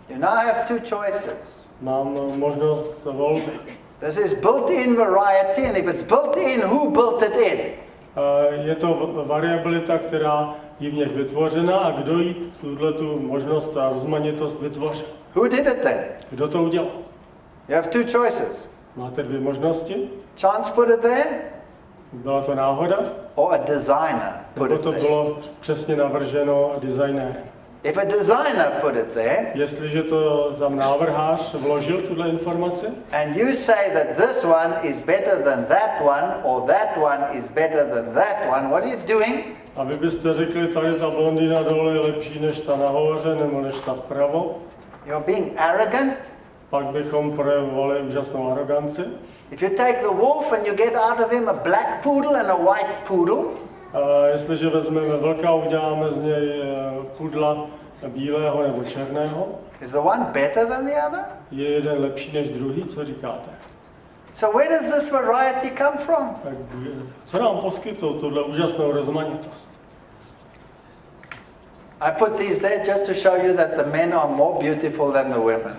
you now have two choices. mám možnost volby. This is built-in variety, and if it's built-in, who built it in? Je to variabilita, která je v něch vytvořena a kdo jí tu možnost a rozmanitost vytvořil. Who did it then? Kdo to udělal? You have two choices. Máte dvě možnosti. Chance put it there, Byla to náhoda, or a designer put nebo it to there. bylo přesně navrženo designérem. If a designer put it there, Jestliže to tam návrhář vložil tuhle informaci and you say that this one is better than that one, or that one is better than that one, what are you doing? a vy byste řekli, tady ta blondýna dole je lepší než ta nahoře nebo než ta vpravo, You're being arrogant. pak bychom projevovali úžasnou aroganci. If you take the wolf and you get out of him a black poodle and a white poodle, A jestliže vezmeme vlka a uděláme z něj pudla bílého nebo černého, is the one better than the other? je jeden lepší než druhý, co říkáte? So where does this variety come from? Tak co nám poskytlo tuhle úžasnou rozmanitost? I put these there just to show you that the men are more beautiful than the women.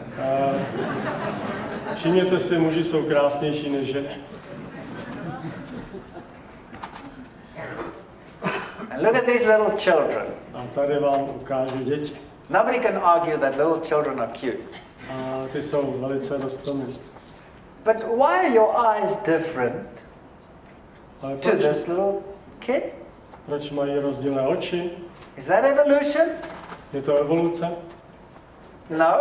Všimněte si, muži jsou krásnější než ženy. And look at these little children. A tady vám ukážu děti. Nobody can argue that little children are cute. A ty jsou velice rostomilí. But why are your eyes different Ale to this little kid? proč mají rozdílné oči? Is that evolution? Je to evoluce? No.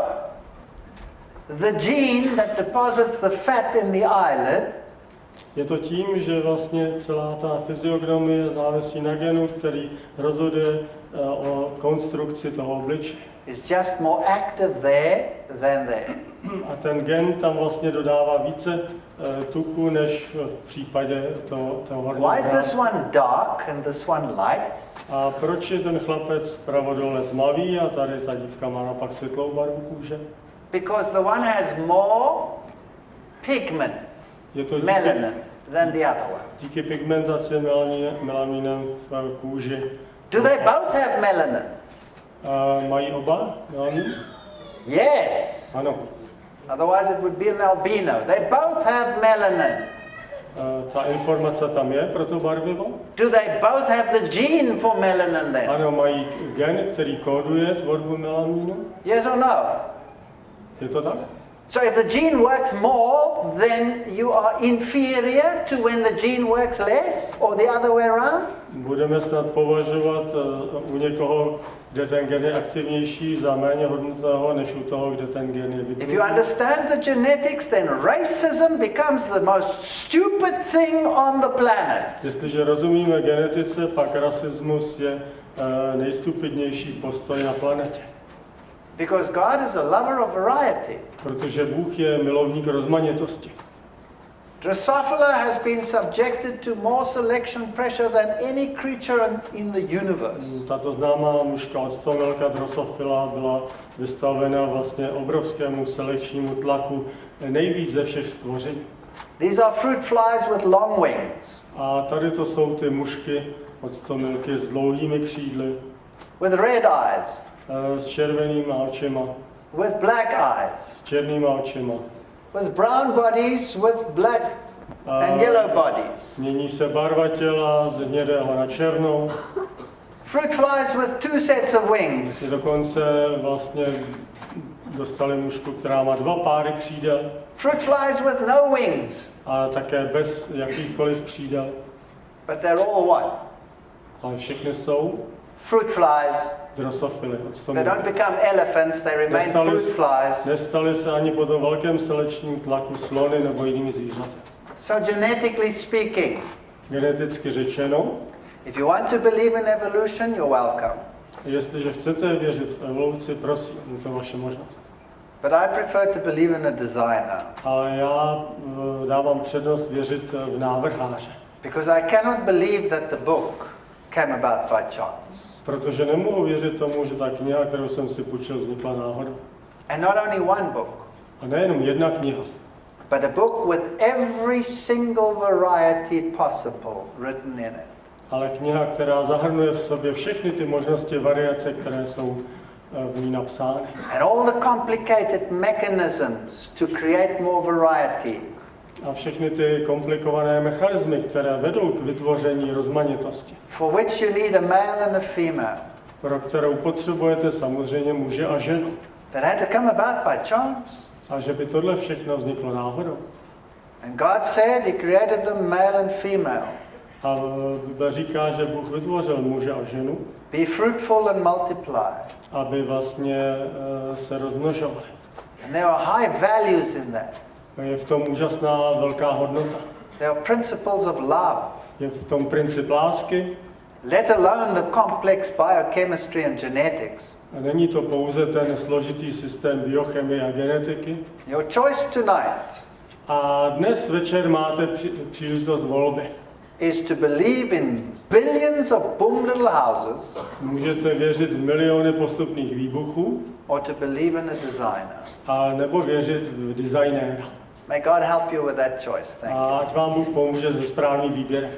The gene that deposits the fat in the eyelid Je to tím, že vlastně celá ta fyziognomie závisí na genu, který rozhoduje o konstrukci toho obličeje. is just more active there than there. A ten gen tam vlastně dodává více tuku, než v případě toho horního. Why is this one dark and this one light? A proč je ten chlapec zprava dole tmavý a tady ta dívka má napak světlou barvu kůže? Because the one has more pigment, Je to melanin, than the other one. díky pigmentaci melaminem v kůži. Do they both have melanin? Mají oba melanin? Yes. Ano. Otherwise it would be an albino. They both have melanin. Ta informace tam je pro to barvivo? Do they both have the gene for melanin then? Ano, mají gen, který kóduje tvorbu melaninu. Yes or no? Je to tak? So if the gene works more, then you are inferior to when the gene works less, or the other way around? Budeme snad považovat u někoho, kde ten gen je aktivnější, za méně hodnotného, než u toho, kde ten gen je If you vypnutý. understand the genetics, then racism becomes the most stupid thing on the planet. Jestliže rozumíme genetice, pak rasismus je nejstupidnější postoj na planetě. Because God is a lover of variety. Protože Bůh je milovník rozmanitosti. Drosophila has been subjected to more selection pressure than any creature in the universe. Tato známá mužka octomilka Drosophila byla vystavena vlastně obrovskému selekčnímu tlaku nejvíc ze všech stvoření. These are fruit flies with long wings, A tady to jsou ty mužky octomilky s dlouhými křídly, with red eyes, s červenýma očima, with black eyes, s černýma očima. with brown bodies, with black and yellow bodies. Mění se barva těla z hnědého na černou. Fruit flies with two sets of wings. Dokonce vlastně dostali mužku, která má 2 páry křídel Fruit flies with no wings, a také bez jakýchkoliv křídel. but they're all what? Ale všechny jsou Fruit flies. drosophily, They octomilky. don't become elephants, they remain fruit flies. Nestali se ani po tom velkém selekčním tlaku slony nebo jinými zvířaty. So genetically speaking, Geneticky řečeno, if you want to believe in evolution, you're welcome. jestliže chcete věřit v evoluci, prosím, je to vaše možnost. But I prefer to believe in a designer, Ale já dávám přednost věřit v návrháře, because I cannot believe that the book came about by chance. protože nemohu věřit tomu, že ta kniha, kterou jsem si půjčil, vznikla náhodou. And not only one book, A nejenom jedna kniha, but a book with every single variety possible written in it. ale kniha, která zahrnuje v sobě všechny ty možnosti variace, které jsou v ní napsány. And all the complicated mechanisms to create more variety. A všechny ty komplikované mechanismy, které vedou k vytvoření rozmanitosti, For which you need a male and a female. pro kterou potřebujete samozřejmě muže a ženu. That had to come about by chance. A že by tohle všechno vzniklo náhodou. And God said He created them male and female. A Bible říká, že Bůh vytvořil muže a ženu, Be fruitful and multiply. aby vlastně se rozmnožovali. And there are high values in that. Je v tom úžasná velká hodnota. There are principles of love. Je v tom princip lásky. Let alone the complex biochemistry and genetics. A není to pouze ten složitý systém biochemie a genetiky. Your choice tonight A dnes večer máte příležitost volby. is to believe in billions of boom little houses Můžete věřit v miliony postupných výbuchů, or to believe in a designer. a nebo věřit v designéra. May God help you with that choice. Thank you. A ať vám Bůh pomůže ze správný výběr.